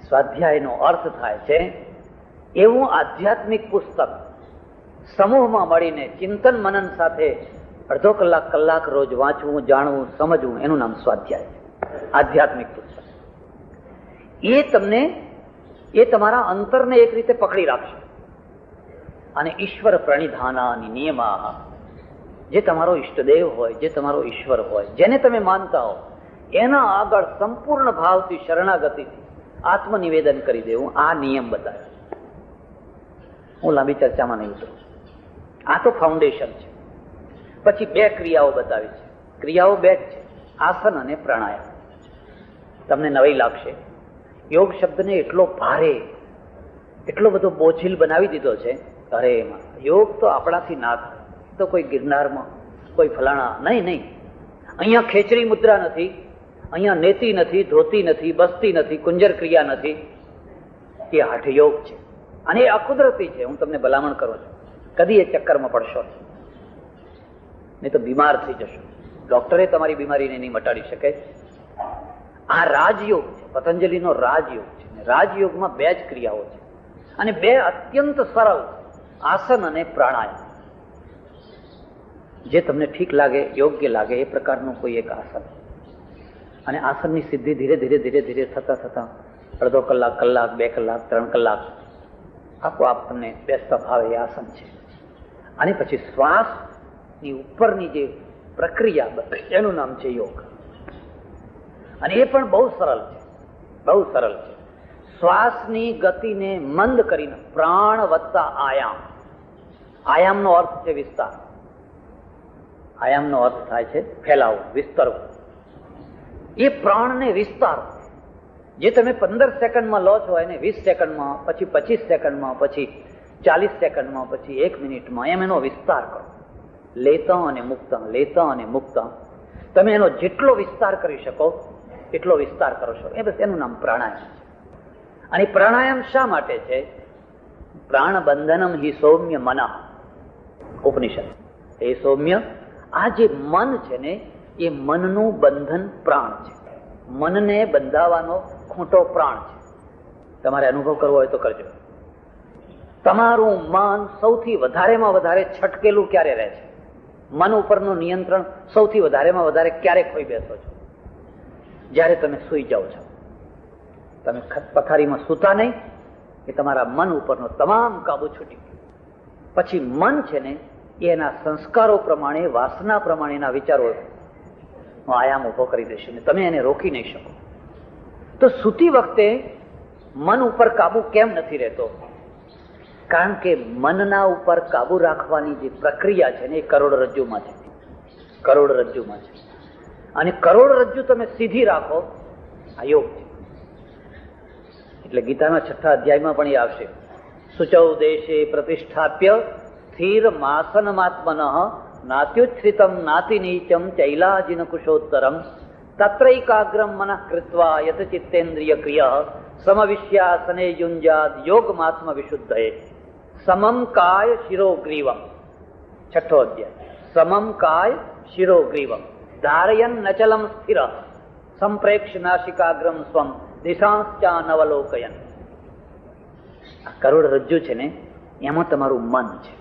સ્વાધ્યાયનો અર્થ થાય છે એવું આધ્યાત્મિક પુસ્તક સમૂહમાં મળીને ચિંતન મનન સાથે અડધો કલાક કલાક રોજ વાંચવું, જાણવું, સમજવું, એનું નામ સ્વાધ્યાય છે. આધ્યાત્મિક પુસ્તક એ તમારા અંતરને એક રીતે પકડી રાખશે. અને ઈશ્વર પ્રણિધાનાની નિયમા, જે તમારો ઈષ્ટદેવ હોય, જે તમારો ઈશ્વર હોય, જેને તમે માનતા હો, એના આગળ સંપૂર્ણ ભાવથી, શરણાગતિથી આત્મનિવેદન કરી દેવું, આ નિયમ બતાવે. હું લાંબી ચર્ચામાં નહીં ઉતરું. આ તો ફાઉન્ડેશન છે. પછી 2 ક્રિયાઓ બતાવી છે. ક્રિયાઓ 2 જ છે, આસન અને પ્રાણાયામ. તમને નવાઈ લાગશે, યોગ શબ્દને એટલો ભારે, એટલો બધો બોझिल બનાવી દીધો છે. અરે એમાં યોગ તો આપણાથી ના થાય, તો કોઈ ગિરનારમાં, કોઈ ફલાણા, નહીં. અહીંયા ખેચરી મુદ્રા નથી, અહીંયા નેતી નથી, ધોતી નથી, બસ્તી નથી, કુંજર ક્રિયા નથી. એ હઠયોગ છે અને એ અકુદરતી છે. હું તમને ભલામણ કરું છું, કદી એ ચક્કરમાં પડશો નહીં તો બીમાર થઈ જશો. ડોક્ટરે તમારી બીમારીને નહીં મટાડી શકે. આ રાજયોગ છે, પતંજલિનો રાજયોગ છે. રાજયોગમાં 2 જ ક્રિયાઓ છે અને 2 અત્યંત સરળ, આસન અને પ્રાણાયામ. જે તમને ઠીક લાગે, યોગ્ય લાગે એ પ્રકારનું કોઈ એક આસન. અને આસનની સિદ્ધિ ધીરે ધીરે ધીરે ધીરે થતા અડધો કલાક, કલાક, 2 કલાક, 3 કલાક આપોઆપ તમને બેસતા ભાવે એ આસન છે. અને પછી શ્વાસની ઉપરની જે પ્રક્રિયા, એનું નામ છે યોગ. અને એ પણ બહુ સરળ છે, બહુ સરળ છે. શ્વાસની ગતિને મંદ કરીને પ્રાણ વત્તા આયામ. આયામનો અર્થ છે વિસ્તાર. આયામનો અર્થ થાય છે ફેલાવવું, વિસ્તરવું. એ પ્રાણને વિસ્તાર, જે તમે 15 સેકન્ડમાં લો છો એને 20 સેકન્ડમાં, પછી 25 સેકન્ડમાં, પછી 40 સેકન્ડમાં, પછી 1 મિનિટમાં, એમ એનો વિસ્તાર કરો. લેતા અને મુક્તા, લેતા અને મુક્તા. તમે એનો જેટલો વિસ્તાર કરી શકો એટલો વિસ્તાર કરો છો. એ બસ એનું નામ પ્રાણાયામ છે. અને પ્રાણાયામ શા માટે છે? પ્રાણ બંધનમ હિ સૌમ્ય મનઃ. ઉપનિષદ. એ સૌમ્ય, આ જે મન છે ને, એ મનનું બંધન પ્રાણ છે. મનને બંધાવાનો ખૂંટો પ્રાણ છે. તમારે અનુભવ કરવો હોય તો કરજો. તમારું મન સૌથી વધારેમાં વધારે છટકેલું ક્યારે રહે છે? મન ઉપરનું નિયંત્રણ સૌથી વધારેમાં વધારે ક્યારે ખોઈ બેસો છો? જ્યારે તમે સૂઈ જાઓ છો. તમે પથારીમાં સૂતા નહીં કે તમારા મન ઉપરનો તમામ કાબુ છૂટી ગયો. પછી મન છે ને, એના સંસ્કારો પ્રમાણે, વાસના પ્રમાણેના વિચારો આયામ ઉભો કરી દેશે ને તમે એને રોકી નહીં શકો. તો સૂતી વખતે મન ઉપર કાબુ કેમ નથી રહેતો? કારણ કે મનના ઉપર કાબુ રાખવાની જે પ્રક્રિયા છે ને, એ કરોડરજ્જુમાં છે. કરોડરજ્જુમાં છે. અને કરોડરજ્જુ તમે સીધી રાખો, આ યોગ છે. એટલે ગીતાના 6થા અધ્યાયમાં પણ એ આવશે. શુચૌ દેશે પ્રતિષ્ઠાપ્ય સ્થિર માસનમાત્મનઃ નાત્યુચ્છ્રિતમ નાતિ નીચમ ચૈલાજીન કુશોત્તરમ તત્રૈકાગ્રમ મનઃ કૃત્વા યત ચિત્તેન્દ્રિય ક્રિયા સમવિશ્યાસને યુંજાદ યોગમાત્મ વિશુદ્ધયે સમમ કાય શિરોગ્રીવમ. 6થો અધ્યાય. સમમ કાય શિરોગ્રીવમ ધારયન નચલમ સ્થિર સંપ્રેક્ષ નાસિકાગ્રમ સ્વમ દિશાંશ્ચાનવલોકયન. આ કરોડરજ્જુ છે ને એમાં તમારું મન છે,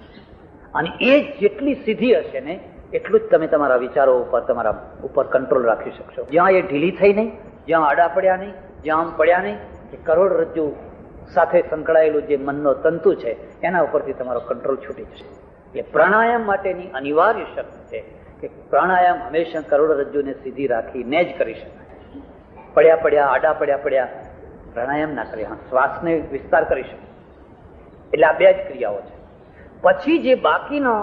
અને એ જેટલી સીધી હશે ને એટલું જ તમે તમારા વિચારો ઉપર, તમારા ઉપર કંટ્રોલ રાખી શકશો. જ્યાં એ ઢીલી થઈ નહીં, જ્યાં આડા પડ્યા નહીં, જ્યાં આમ પડ્યા નહીં, એ કરોડરજ્જુ સાથે સંકળાયેલું જે મનનો તંતુ છે એના ઉપરથી તમારો કંટ્રોલ છૂટી જશે. એટલે પ્રાણાયામ માટેની અનિવાર્ય શરત છે કે પ્રાણાયામ હંમેશા કરોડરજ્જુને સીધી રાખીને જ કરી શકાય. પડ્યા પડ્યા, આડા પડ્યા પડ્યા પ્રાણાયામ ના કરી. હા, શ્વાસને વિસ્તાર કરી શકે. એટલે આ બે જ ક્રિયાઓ છે. પછી જે બાકીનો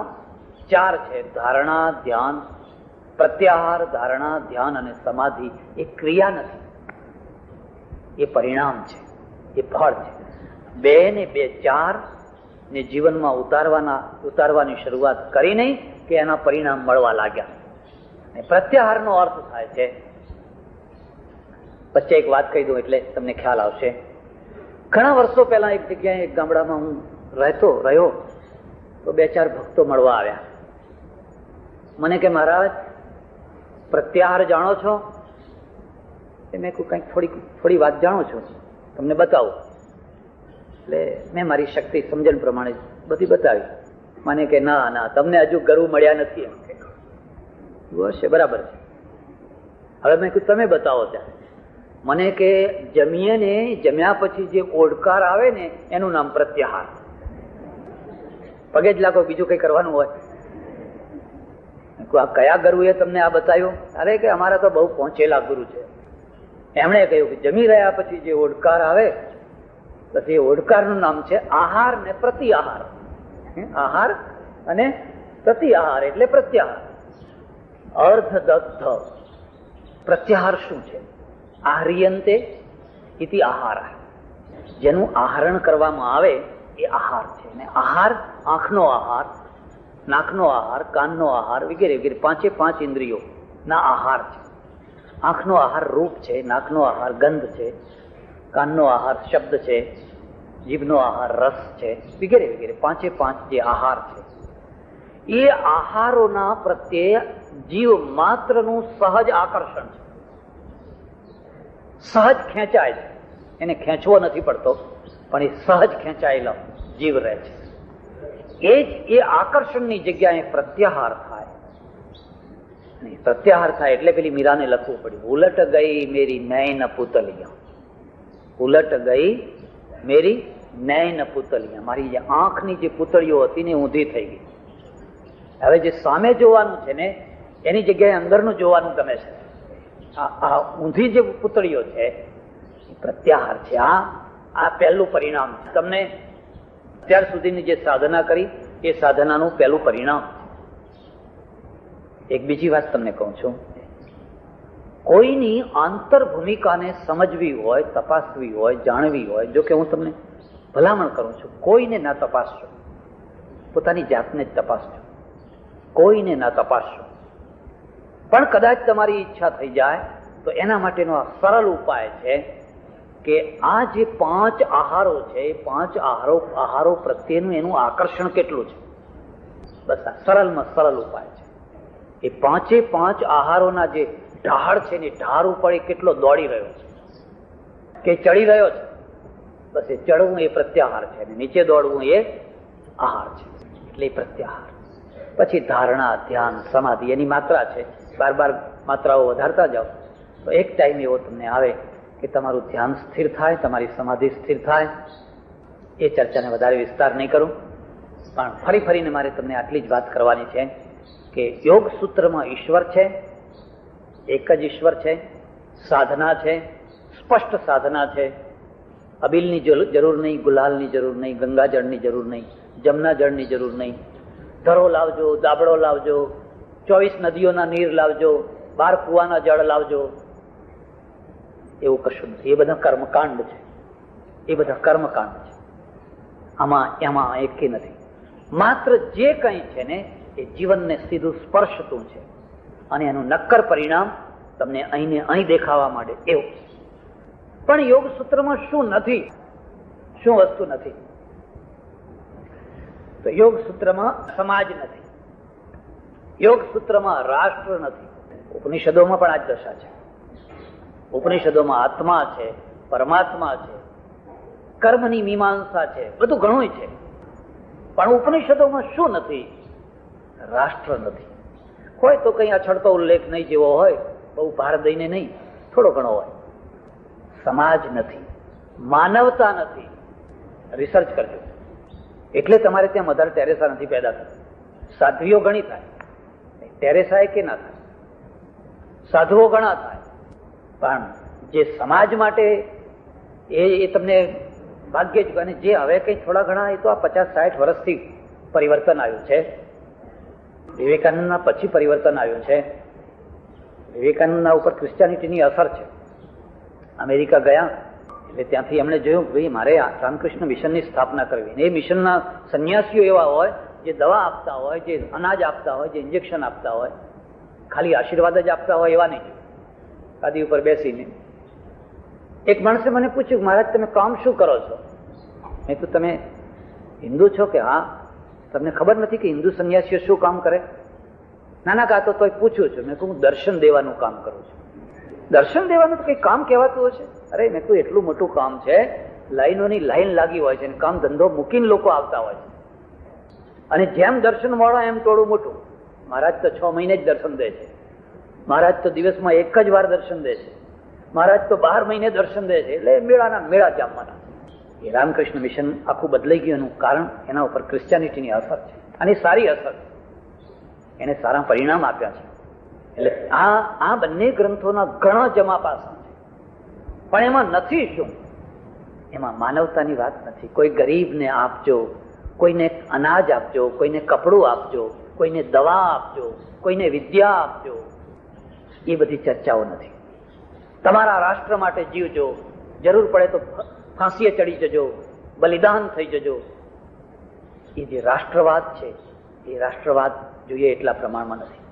4 છે, ધારણા, ધ્યાન, પ્રત્યાહાર, ધારણા, ધ્યાન અને સમાધિ, એ ક્રિયા નથી, એ પરિણામ છે, એ ફળ છે. 2 ને 2 4 ને જીવનમાં ઉતારવાની શરૂઆત કરી નહીં કે એના પરિણામ મળવા લાગ્યા. પ્રત્યાહારનો અર્થ થાય છે, વચ્ચે એક વાત કહી દઉં એટલે તમને ખ્યાલ આવશે. ઘણા વર્ષો પહેલા એક જગ્યાએ, એક ગામડામાં હું રહ્યો તો 2-4 ભક્તો મળવા આવ્યા. મને કે મહારાજ પ્રત્યાહાર જાણો છો? મેં કંઈક થોડી વાત જાણું છું, તમને બતાવું. એટલે મેં મારી શક્તિ સમજણ પ્રમાણે બધી બતાવી. મને કે ના તમને હજુ ગરુ મળ્યા નથી. એમ કે હશે, બરાબર છે. હવે મેં કીધું તમે બતાવો ત્યાં. મને કે જમીએ ને જમ્યા પછી જે ઓડકાર આવે ને એનું નામ પ્રત્યાહાર. પગે જ લાગો, બીજું કઈ કરવાનું હોય? આ કયા ગુરુએ તમને આ બતાવ્યું? અરે કે અમારા તો બહુ પહોંચેલા ગુરુ છે. એમણે કહ્યું કે જમી રહ્યા પછી જે ઓડકાર આવે, પછી એ ઓડકારનું નામ છે આહાર ને પ્રતિઆહાર. આહાર અને પ્રતિઆહાર એટલે પ્રત્યાહાર. અર્ધદગ્ધ. પ્રત્યાહાર શું છે? આહ્રિયંતે ઇતિ આહાર. જેનું આહરણ કરવામાં આવે એ આહાર છે. ને આહાર, આંખનો આહાર, નાકનો આહાર, કાનનો આહાર વગેરે વગેરે 5 ઇન્દ્રિયો ના આહાર છે. આંખનો આહાર રૂપ છે, નાકનો આહાર ગંધ છે, કાનનો આહાર શબ્દ છે, જીભનો આહાર રસ છે વગેરે વગેરે 5 જે આહાર છે, એ આહારોના પ્રત્યે જીવ માત્રનું સહજ આકર્ષણ છે. સહજ ખેંચાય છે. એને ખેંચવો નથી પડતો, પણ એ સહજ ખેંચાયેલો જીવ રહે છે. એ આકર્ષણની જગ્યાએ પ્રત્યાહાર થાય. પ્રત્યાહાર થાય એટલે પેલી મીરાને લખવું પડ્યું, ઉલટ ગઈ મેરી નયન પુતલિયા. ઉલટ ગઈ મેરી નયન પુતલિયા. મારી જે આંખની જે પુતળીઓ હતી ને ઊંધી થઈ ગઈ. હવે જે સામે જોવાનું છે ને એની જગ્યાએ અંદરનું જોવાનું ગમે છે. આ ઊંધી જે પુતળીઓ છે એ પ્રત્યાહાર છે. આ પહેલું પરિણામ છે. તમને અત્યાર સુધીની જે સાધના કરી એ સાધનાનું પહેલું પરિણામ. એક બીજી વાત તમને કહું છું, કોઈની આંતર ભૂમિકાને સમજવી હોય, તપાસવી હોય, જાણવી હોય, જો કે હું તમને ભલામણ કરું છું, કોઈને ના તપાસશો, પોતાની જાતને જ તપાસજો. કોઈને ના તપાસશો. પણ કદાચ તમારી ઈચ્છા થઈ જાય તો એના માટેનો આ સરળ ઉપાય છે કે આ જે 5 આહારો છે, એ 5 આહારો પ્રત્યેનું એનું આકર્ષણ કેટલું છે, બસ આ સરળમાં સરળ ઉપાય છે. એ 5 આહારોના જે ઢાળ છે ને ઢાળ ઉપર એ કેટલો દોડી રહ્યો છે કે ચડી રહ્યો છે, બસ એ ચડવું એ પ્રત્યાહાર છે, નીચે દોડવું એ આહાર છે. એટલે પ્રત્યાહાર. પછી ધારણા, ધ્યાન, સમાધિ એની માત્રા છે. બાર માત્રાઓ વધારતા જાઓ તો એક ટાઈમ એવો તમને આવે કે તમારું ધ્યાન સ્થિર થાય, તમારી સમાધિ સ્થિર થાય. એ ચર્ચાને વધારે વિસ્તાર નહીં કરું, પણ ફરીને મારે તમને આટલી જ વાત કરવાની છે કે યોગ સૂત્રમાં ઈશ્વર છે, એક જ ઈશ્વર છે. સાધના છે, સ્પષ્ટ સાધના છે. અબીલની જરૂર નહીં, ગુલાલની જરૂર નહીં, ગંગાજળની જરૂર નહીં, જમના જળની જરૂર નહીં. ધરો લાવજો, દાબડો લાવજો, 24 નદીઓના નીર લાવજો, 12 કુવાના જળ લાવજો, એવું કશું નથી. એ બધા કર્મકાંડ છે. એ બધા કર્મકાંડ છે. એમાં એકે નથી. માત્ર જે કંઈ છે ને એ જીવનને સીધું સ્પર્શતું છે અને એનું નક્કર પરિણામ તમને અહીં દેખાવા માંડે એવું. પણ યોગ સૂત્રમાં શું નથી, શું વસ્તુ નથી? તો યોગ સૂત્રમાં સમાજ નથી, યોગ સૂત્રમાં રાષ્ટ્ર નથી. ઉપનિષદોમાં પણ આ જ દશા છે. ઉપનિષદોમાં આત્મા છે, પરમાત્મા છે, કર્મની મીમાંસા છે, બધું ઘણું છે. પણ ઉપનિષદોમાં શું નથી? રાષ્ટ્ર નથી. હોય તો કઈ અછડતો ઉલ્લેખ નહીં જેવો હોય, બહુ ભાર દઈને નહીં, થોડો ઘણો હોય. સમાજ નથી, માનવતા નથી. રિસર્ચ કરજો. એટલે તમારે ત્યાં મધર ટેરેસા નથી પેદા થતી. સાધ્વીઓ ઘણી થાય, ટેરેસા કે ના થાય, સાધુઓ ઘણા થાય, પણ જે સમાજ માટે એ તમને ભાગ્ય જ. અને જે હવે કઈ થોડા ઘણા, એ તો આ 50-60 વર્ષથી પરિવર્તન આવ્યું છે. વિવેકાનંદના પછી પરિવર્તન આવ્યું છે. વિવેકાનંદના ઉપર ક્રિશ્ચિયાનિટીની અસર છે. અમેરિકા ગયા એટલે ત્યાંથી એમણે જોયું કે ભાઈ મારે રામકૃષ્ણ મિશનની સ્થાપના કરવી. એ મિશનના સંન્યાસીઓ એવા હોય જે દવા આપતા હોય, જે અનાજ આપતા હોય, જે ઇન્જેક્શન આપતા હોય, ખાલી આશીર્વાદ જ આપતા હોય એવા નહીં. ગાદી ઉપર બેસીને એક માણસે મને પૂછ્યું, મહારાજ તમે કામ શું કરો છો? મેં કીધું તમે હિન્દુ છો કે? હા. તમને ખબર નથી કે હિન્દુ સંન્યાસીઓ શું કામ કરે? નાના કાતો તોય પૂછું છું. મેં કહું હું દર્શન દેવાનું કામ કરું છું. દર્શન દેવાનું તો કઈ કામ કહેવાતું હશે? અરે મેં કહું એટલું મોટું કામ છે, લાઈનોની લાઈન લાગી હોય છે, કામ ધંધો મૂકીને લોકો આવતા હોય છે. અને જેમ દર્શન મળો એમ ટોળું મોટું. મહારાજ તો 6 મહિને જ દર્શન દે છે. મહારાજ તો દિવસમાં એક જ વાર દર્શન દે છે. મહારાજ તો 12 મહિને દર્શન દે છે. એટલે મેળાના મેળા જામવાના. એ રામકૃષ્ણ મિશન આખું બદલાઈ ગયું એનું કારણ એના ઉપર ક્રિશ્ચિયાનિટીની અસર છે. અને સારી અસર, એને સારા પરિણામ આપ્યા છે. એટલે આ બંને ગ્રંથોના ઘણા જમા પાસા છે. પણ એમાં નથી શું? એમાં માનવતાની વાત નથી. કોઈ ગરીબને આપજો, કોઈને અનાજ આપજો, કોઈને કપડું આપજો, કોઈને દવા આપજો, કોઈને વિદ્યા આપજો, એ બધી ચર્ચાઓ નથી. તમારા રાષ્ટ્ર માટે જીવજો, જરૂર પડે તો ફાંસીએ ચડી જજો, બલિદાન થઈ જજો. એ જે રાષ્ટ્રવાદ છે એ રાષ્ટ્રવાદ જોઈએ એટલા પ્રમાણમાં નથી.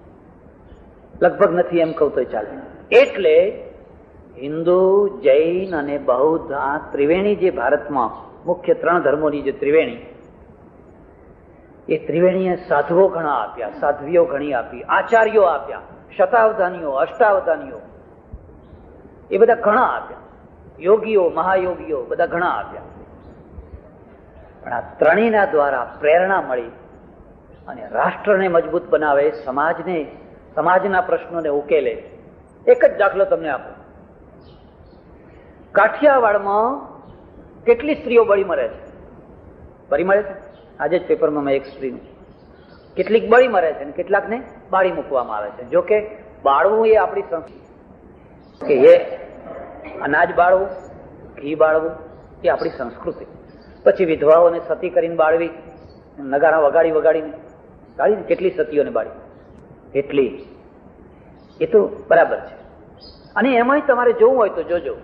લગભગ નથી એમ કહું તો ચાલે. એટલે હિન્દુ, જૈન અને બૌદ્ધ, આ ત્રિવેણી જે ભારતમાં મુખ્ય 3 ધર્મોની જે ત્રિવેણી, એ ત્રિવેણીએ સાધુઓ ઘણા આપ્યા, સાધ્વીઓ ઘણી આપી, આચાર્યો આપ્યા, શતાવધાનીઓ, અષ્ટાવધાનીઓ, એ બધા ઘણા આપ્યા, યોગીઓ, મહાયોગીઓ બધા ઘણા આપ્યા. પણ આ ત્રણેયના દ્વારા પ્રેરણા મળી અને રાષ્ટ્રને મજબૂત બનાવે, સમાજના પ્રશ્નોને ઉકેલે. એક જ દાખલો તમને આપો. કાઠિયાવાડમાં કેટલી સ્ત્રીઓ બળી મરે છે? બળી મરે છે. આજે જ પેપરમાં મેં એક સ્ત્રીનું, કેટલીક બળી મરે છે અને કેટલાકને બાળી મૂકવામાં આવે છે. જો કે બાળવું એ આપણી સંસ્કૃતિ, કે એ અનાજ બાળવું, ઘી બાળવું એ આપણી સંસ્કૃતિ. પછી વિધવાઓને સતી કરીને બાળવી, નગારા વગાડીને કેટલી સતીઓને બાળી, એટલી. એ તો બરાબર છે. અને એમાંય તમારે જોવું હોય તો જોજો,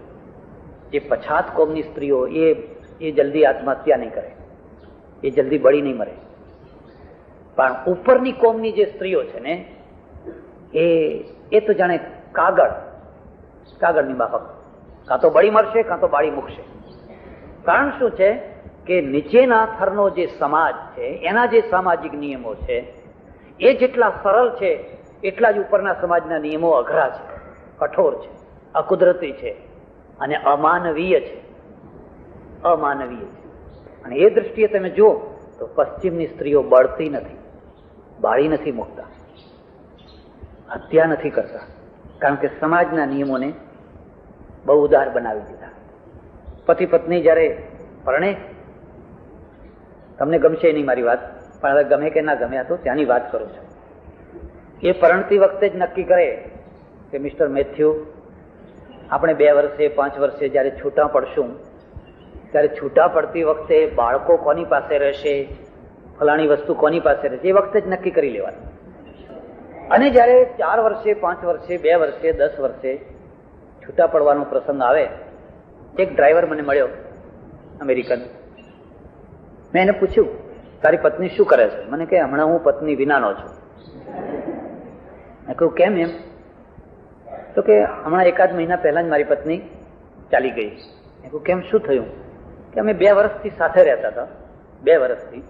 જે પછાત કોમની સ્ત્રીઓ એ જલ્દી આત્મહત્યા નહીં કરે, એ જલ્દી બળી નહીં મરે. પણ ઉપરની કોમની જે સ્ત્રીઓ છે ને, એ તો જાણે કાગળની માફક, કાં તો બળી મરશે કાં તો બાળી મૂકશે. કારણ શું છે કે નીચેના થરનો જે સમાજ છે એના જે સામાજિક નિયમો છે એ જેટલા સરળ છે એટલા જ ઉપરના સમાજના નિયમો અઘરા છે, કઠોર છે, અકુદરતી છે અને અમાનવીય છે. અને એ દ્રષ્ટિએ તમે જુઓ તો પશ્ચિમની સ્ત્રીઓ બળતી નથી, બાળી નથી મૂકતા, હત્યા નથી કરતા, કારણ કે સમાજના નિયમોને બહુ ઉદાર બનાવી દીધા. પતિ પત્ની જયારે પરણે, તમને ગમશે નહીં મારી વાત, પણ હવે ગમે કે ના ગમે તો ત્યાંની વાત કરું છું. એ પરણતી વખતે જ નક્કી કરે કે મિસ્ટર મેથ્યુ, આપણે 2 વર્ષે 5 વર્ષે જયારે છૂટા પડશું ત્યારે છૂટા પડતી વખતે બાળકો કોની પાસે રહેશે, ફલાણી વસ્તુ કોની પાસે રહેશે, એ વખતે જ નક્કી કરી લેવાનું. અને જયારે 4 વર્ષે 5 વર્ષે 2 વર્ષે 10 વર્ષે છૂટા પડવાનો પ્રસંગ આવે, એક ડ્રાઈવર મને મળ્યો અમેરિકન. મેં એને પૂછ્યું, તારી પત્ની શું કરે છે? મને કહે, હમણાં હું પત્ની વિનાનો છું. મેં કહ્યું, કેમ એમ? તો કે હમણાં 1 મહિના પહેલા જ મારી પત્ની ચાલી ગઈ. મેં કહ્યું, કેમ, શું થયું? કે અમે 2 વર્ષથી સાથે રહેતા હતા, 2 વર્ષથી,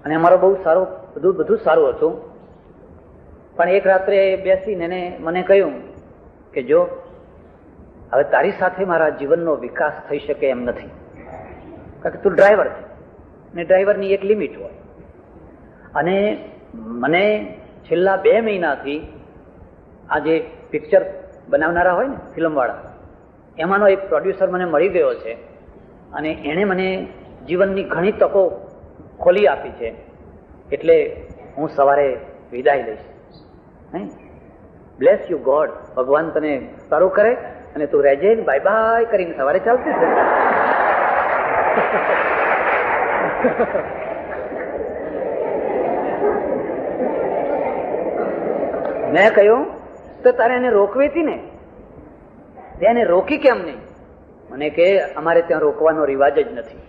અને અમારો બહુ સારો, બધું સારું હતું. પણ એક રાત્રે બેસીને એને મને કહ્યું કે જો હવે તારી સાથે મારા જીવનનો વિકાસ થઈ શકે એમ નથી, કારણ કે તું ડ્રાઈવર છે ને ડ્રાઈવરની એક લિમિટ હોય. અને મને છેલ્લા 2 મહિનાથી આ જે પિક્ચર બનાવનારા હોય ને ફિલ્મવાળા, એમાંનો એક પ્રોડ્યુસર મને મળી ગયો છે અને એણે મને જીવનની ઘણી તકો ખોલી આપી છે. એટલે હું સવારે વિદાય લઈશ. બ્લેસ યુ ગોડ, ભગવાન તને સારું કરે અને તું રહેજે. બાય બાય કરીને સવારે ચાલતી છે. મેં કહ્યું તો તારે એને રોકવી હતી ને, તેને રોકી કેમ નહીં? મને કે અમારે ત્યાં રોકવાનો રિવાજ જ નથી.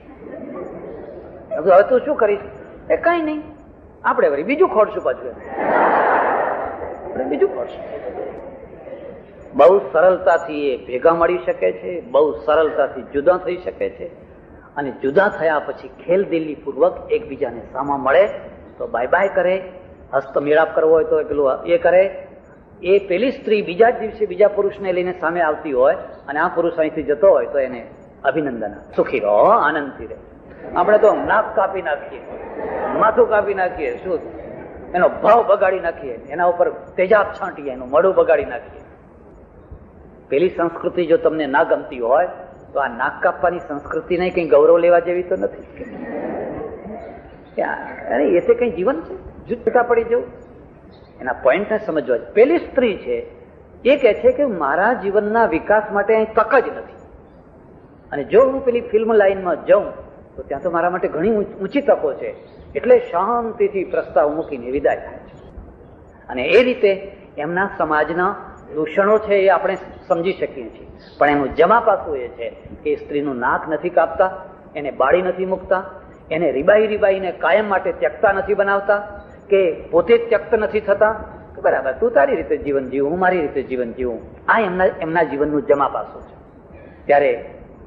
હવે તું શું કરીશ? એ કઈ નહીં, આપણે વળી બીજું ખોડશું પાછું. બીજું ખોડશું. બહુ સરળતાથી એ ભેગા મળી શકે છે, બહુ સરળતાથી જુદા થઈ શકે છે. અને જુદા થયા પછી ખેલદિલી પૂર્વક એકબીજાને સામા મળે તો બાય બાય કરે. હસ્ત મેળાપ કરવો હોય તો પેલું એ કરે. એ પેલી સ્ત્રી બીજા જ દિવસે બીજા પુરુષને લઈને સામે આવતી હોય અને આ પુરુષ અહીંથી જતો હોય તો એને અભિનંદન, સુખી રહો, આનંદથી રહે. આપણે તો નાક કાપી નાખીએ, માથું કાપી નાખીએ, શું એનો ભાવ બગાડી નાખીએ, એના ઉપર તેજાબ છાંટીએ, એનું મોઢું બગાડી નાખીએ. પેલી સંસ્કૃતિ જો તમને ના ગમતી હોય તો આ નાક કાપવાની સંસ્કૃતિને કઈ ગૌરવ લેવા જેવી તો નથી. અરે એ તે કઈ જીવન છે? જૂથ છૂટા પડી જવું. એના પોઈન્ટને સમજવા. પેલી સ્ત્રી છે એ કહે છે કે મારા જીવનના વિકાસ માટે અહીં તક જ નથી, અને જો હું પેલી ફિલ્મ લાઈનમાં જાઉં તો ત્યાં તો મારા માટે ઘણી ઊંચી તકો છે. એટલે શાંતિથી પ્રસ્તાવ મૂકીને વિદાય થાય છે. અને એ રીતે એમના સમાજના દૂષણો છે એ આપણે સમજી શકીએ છીએ. પણ એનું જમા પાસું એ છે કે સ્ત્રીનું નાક નથી કાપતા, એને બાળી નથી મૂકતા, એને રીબાઈને કાયમ માટે ત્યક્તા નથી બનાવતા, કે પોતે ત્યક્ત નથી થતા. બરાબર, તું તારી રીતે જીવન જીવું, હું મારી રીતે જીવન જીવું. આ એમના જીવનનું જમા પાસું છે. ત્યારે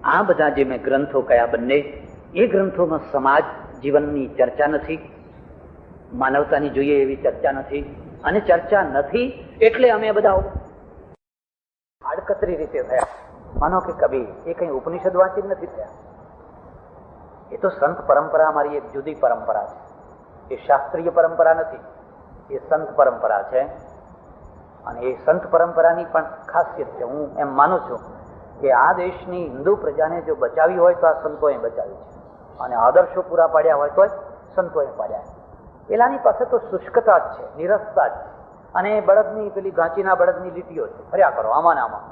આ બધા જે મેં ગ્રંથો કયા બંને, એ ગ્રંથોમાં સમાજ જીવનની ચર્ચા નથી, માનવતાની જોઈએ એવી ચર્ચા નથી. અને ચર્ચા નથી એટલે અમે બધા આડકતરી રીતે થયા. માનો કે કબીર એ કઈ ઉપનિષદ વાંચી નથી થયા. એ તો સંત પરંપરા અમારી એક જુદી પરંપરા છે. એ શાસ્ત્રીય પરંપરા નથી, એ સંત પરંપરા છે. અને એ સંત પરંપરાની પણ ખાસિયત છે. હું એમ માનું છું કે આ દેશની હિન્દુ પ્રજાને જો બચાવી હોય તો આ સંતોએ બચાવી છે, અને આદર્શો પૂરા પાડ્યા હોય તો સંતોએ પાડ્યા. પેલાની પાસે તો શુષ્કતા જ છે, નિરસતા જ છે, અને બળદની પેલી ગાંચીના બળદની લીટીઓ છે, ફર્યા કરો આમાં ને આમાં.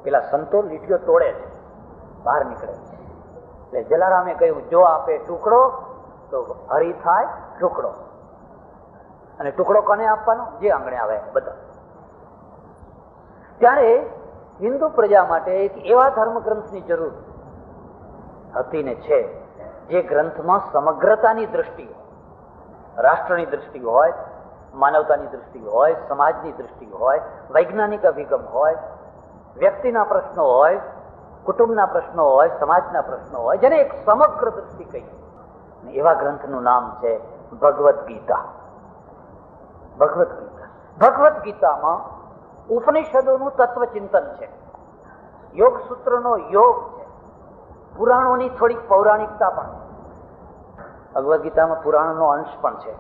પેલા સંતો લીટીઓ તોડે છે, બહાર નીકળે છે. એટલે જલારામે કહ્યું, જો આપે ટુકડો તો હરી થાય ટુકડો. અને ટુકડો કોને આપવાનો? જે આંગણે આવે બધા. ત્યારે હિન્દુ પ્રજા માટે એક એવા ધર્મગ્રંથની જરૂર હતી ને છે, જે ગ્રંથમાં સમગ્રતાની દ્રષ્ટિ, રાષ્ટ્રની દ્રષ્ટિ હોય, માનવતાની દ્રષ્ટિ હોય, સમાજની દ્રષ્ટિ હોય, વૈજ્ઞાનિક અભિગમ હોય, વ્યક્તિના પ્રશ્નો હોય, કુટુંબના પ્રશ્નો હોય, સમાજના પ્રશ્નો હોય, જેને એક સમગ્ર દ્રષ્ટિ કહીએ. એવા ગ્રંથનું નામ છે ભગવદ્ ગીતા. ભગવદ્ ગીતા. ભગવદ્ ગીતામાં ઉપનિષદોનું તત્વચિંતન છે, યોગ સૂત્રનો યોગ છે, પુરાણોની થોડીક પૌરાણિકતા પણ છે. ભગવદ્ ગીતામાં પુરાણનો અંશ પણ છે.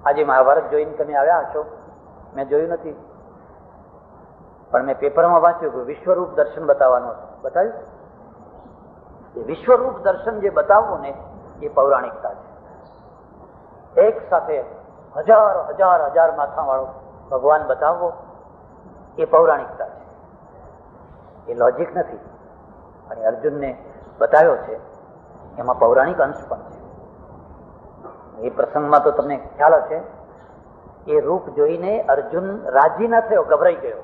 આજે મહાભારત જોઈને તમે આવ્યા હશો, મેં જોયું નથી, પણ મેં પેપરમાં વાંચ્યું કે વિશ્વરૂપ દર્શન બતાવવાનું બતાવ્યું. એ વિશ્વરૂપ દર્શન જે બતાવવું ને એ પૌરાણિકતા છે. એક સાથે હજાર માથા વાળો ભગવાન બતાવવો એ પૌરાણિકતા છે, એ લોજિક નથી. અને અર્જુનને બતાવ્યો છે એમાં પૌરાણિક અંશ પણ છે. એ પ્રસંગમાં તો તમને ખ્યાલ હશે, એ રૂપ જોઈને અર્જુન રાજી ન થયો, ગભરાઈ ગયો,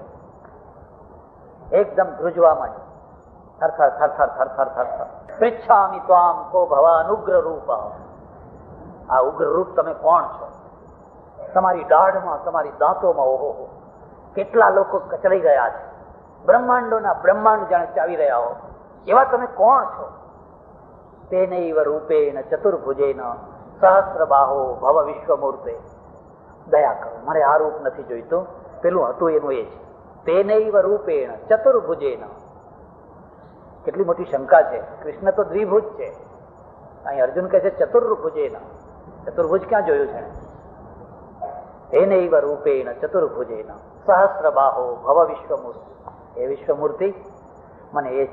એકદમ ધ્રુજવા માંડ્યો, થરથર થરથર થરથર થરથર. પૃચ્છામિ ત્વામ કો ભવાન ઉગ્ર રૂપ. આ ઉગ્ર રૂપ તમે કોણ છો? તમારી દાઢમાં, તમારી દાંતોમાં ઓહો કેટલા લોકો કચડાઈ ગયા છે, બ્રહ્માંડોના બ્રહ્માંડ જાણે ચાવી રહ્યા હો, એવા તમે કોણ છો? તેનૈવ રૂપેણ ચતુર્ભુજેન સહસ્રબાહો ભવ વિશ્વમૂર્તે. દયા કરો, મારે આ રૂપ નથી જોઈતું, પેલું હતું એનું એ છે. તેનૈવ રૂપેણ ચતુર્ભુજેન. કેટલી મોટી શંકા છે. કૃષ્ણ તો દ્વિભુજ છે, અહીં અર્જુન કહે છે ચતુર્ભુજેન. ચતુર્ભુજ ક્યાં જોયું છે? તેનૈવ રૂપેણ ચતુર્ભુજેન સહસ્રબાહો ભવ વિશ્વમૂર્તિ. એ વિશ્વમૂર્તિ મને એ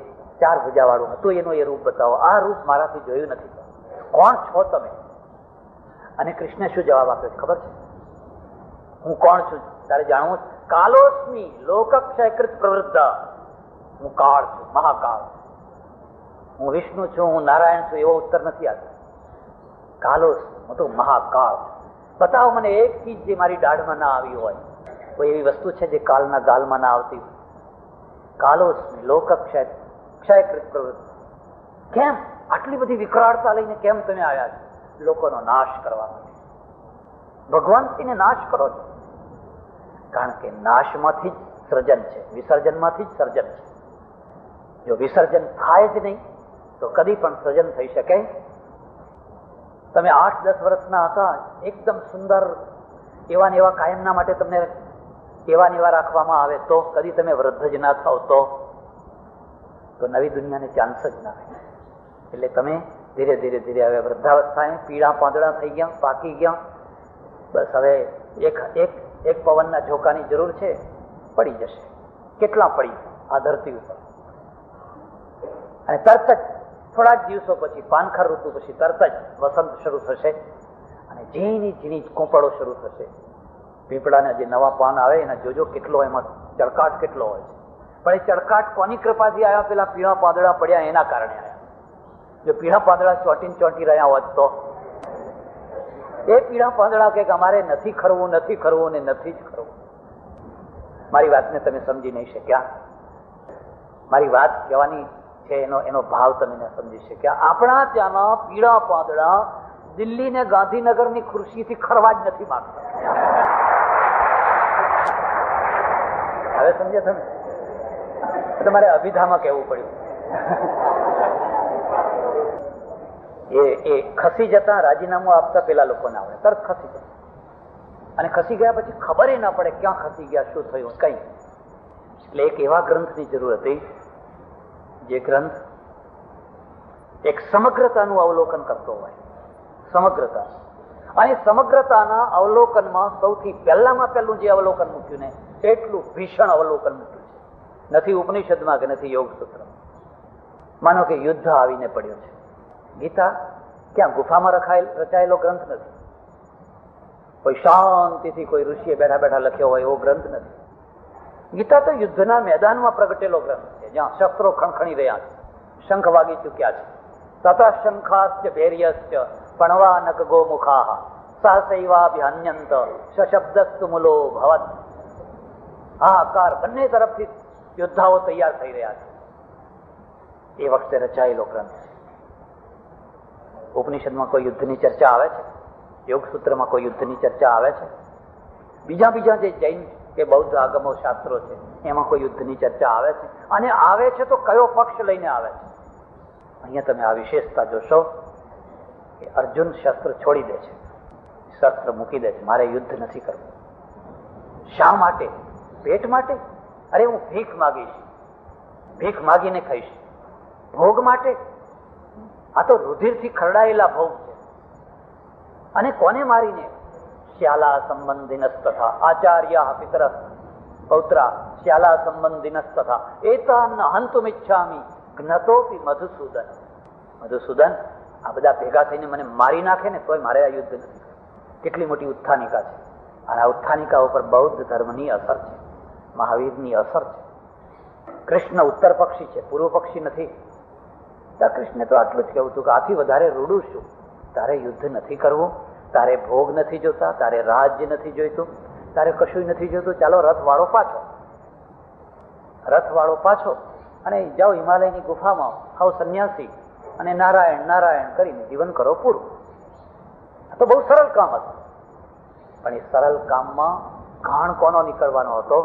4 ભુજા વાળું હતું એનું એ રૂપ બતાવો. આ રૂપ મારાથી જોયું નથી. કોણ છો તમે? અને કૃષ્ણે શું જવાબ આપ્યો ખબર છે? હું કોણ છું તારે જાણવું? કાલોસ્મી લોકક્ષયકૃત પ્રવૃદ્ધ. હું કાળ છું, મહાકાળ. હું વિષ્ણુ છું, હું નારાયણ છું, એવો ઉત્તર નથી આપતો. કાલોસ્મી, હું તો મહાકાળ. બતાવો મને એક ચીજ જે મારી દાઢમાં ના આવી હોય. કોઈ એવી વસ્તુ છે જે કાળના ગાલમાં ના આવતી? કાલોસ્મી લોકક્ષયકૃત પ્રવૃત્તિ. કેમ આટલી બધી વિકરાળતા લઈને કેમ તમે આવ્યા છો? લોકોનો નાશ કરવા માટે. ભગવાન તેને નાશ કરો છો, કારણ કે નાશમાંથી જ સર્જન છે, વિસર્જનમાંથી જ સર્જન છે. જો વિસર્જન થાય જ નહીં તો કદી પણ સર્જન થઈ શકે. તમે 8-10 વર્ષના હતા, એકદમ સુંદર એવા ને એવા કાયમના માટે તમને એવા ને એવા રાખવામાં આવે તો કદી તમે વૃદ્ધ જ ના થાવ તો નવી દુનિયાને ચાન્સ જ ના રહે. એટલે તમે ધીરે ધીરે ધીરે હવે વૃદ્ધાવસ્થાએ પીળા પાંદડા થઈ ગયા, પાકી ગયા. બસ હવે એક પવનના ઝોકાની જરૂર છે, પડી જશે. કેટલા પડી આ ધરતી ઉપર. અને તરત જ થોડાક દિવસો પછી, પાનખર ઋતુ પછી તરત જ વસંત શરૂ થશે અને ઝીણી ઝીણી કોંપળો શરૂ થશે. પીપળાના જે નવા પાન આવે એના જોજો કેટલો એમાં ચળકાટ કેટલો હોય છે. પણ એ ચળકાટ કોની કૃપાથી આવ્યા? પેલા પીળા પાંદડા પડ્યા એના કારણે આવ્યા. જો પીળા પાંદડા ચોંટી રહ્યા હોત તો એ પીળા પાંદડા કે અમારે નથી ખરવું, નથી ખરવું ને નથી જ ખરવું. મારી વાતને તમે સમજી નહીં શક્યા. મારી વાત કહેવાની છે એનો ભાવ તમે ન સમજી શક્યા. આપણા ત્યાંના પીળા પાંદડા દિલ્હી ને ગાંધીનગરની ખુરશીથી ખરવા જ નથી માંગતા. હવે સમજે તમે? તમારે અભિધામાં કહેવું પડ્યું. એ ખસી જતા રાજીનામું આપતા પેલા લોકોને આવડે, તરત ખસી જતા. અને ખસી ગયા પછી ખબર ના પડે ક્યાં ખસી ગયા, શું થયું, કઈ. એટલે એક એવા ગ્રંથની જરૂર હતી જે ગ્રંથ એક સમગ્રતાનું અવલોકન કરતો હોય. સમગ્રતા. અને સમગ્રતાના અવલોકનમાં સૌથી પહેલામાં પહેલું જે અવલોકન મૂક્યું ને એટલું ભીષણ અવલોકન મૂક્યું છે. નથી ઉપનિષદમાં કે નથી યોગ સૂત્રમાં. માનો કે યુદ્ધ આવીને પડ્યો છે. ગીતા ક્યાં ગુફામાં રચાયેલો ગ્રંથ નથી. કોઈ શાંતિથી કોઈ ઋષિએ બેઠા બેઠા લખ્યો હોય એવો ગ્રંથ નથી. ગીતા તો યુદ્ધના મેદાનમાં પ્રગટેલો ગ્રંથ છે, જ્યાં શસ્ત્રો ખણખણી રહ્યા છે, શંખ વાગી ચૂક્યા છે. તત શંખાશ્ચ ભૈર્યશ્ચ પણવા નક ગોમુખા સહસૈવાભ્યન્યંત સશબ્દસ્તુ મૂલો ભવત. હાહાકાર બંને તરફથી યોદ્ધાઓ તૈયાર થઈ રહ્યા છે. એ વખતે રચાયેલો ગ્રંથ છે. ઉપનિષદમાં કોઈ યુદ્ધની ચર્ચા આવે છે? યોગ સૂત્રમાં કોઈ યુદ્ધની ચર્ચા આવે છે? બીજા જે જૈન કે બૌદ્ધ આગમો શાસ્ત્રો છે એમાં કોઈ યુદ્ધની ચર્ચા આવે છે? અને આવે છે તો કયો પક્ષ લઈને આવે છે? અહીંયા તમે આ વિશેષતા જોશો કે અર્જુન શસ્ત્ર છોડી દે છે, શસ્ત્ર મૂકી દે છે. મારે યુદ્ધ નથી કરવું. શા માટે? પેટ માટે? અરે હું ભીખ માગીશ, ભીખ માગીને ખાઈશ. ભોગ માટે? આ તો રુધિરથી ખરડાયેલા ભોગ છે. અને કોને મારીને? શ્યાલા સંબંધિનસ્તથા આચાર્ય પિતર પૌત્રા શ્યાલા સંબંધિનસ્તથા એતાન હંતુમિચ્છામિ જ્ઞતોપી મધુસૂદન. મધુસૂદન, આ બધા ભેગા થઈને મને મારી નાખે ને તોય મારે આ યુદ્ધ નથી. કેટલી મોટી ઉત્થાનિકા છે. અને આ ઉત્થાનિકા ઉપર બૌદ્ધ ધર્મની અસર છે, મહાવીરની અસર છે. કૃષ્ણ ઉત્તર પક્ષી છે, પૂર્વ પક્ષી નથી. કૃષ્ણે તો આટલું જ કહેવું હતું કે આથી વધારે રૂડું શું? તારે યુદ્ધ નથી કરવું, તારે ભોગ નથી જોતા, તારે રાજ્ય નથી જોઈતું, તારે કશું નથી જોઈતું. ચાલો રથ વાળો પાછો અને જાઓ હિમાલયની ગુફામાં, હાવ સંન્યાસી અને નારાયણ નારાયણ કરીને જીવન કરો પૂરું. આ તો બહુ સરળ કામ હતું. પણ એ સરળ કામમાં ઘાણ કોનો નીકળવાનો હતો?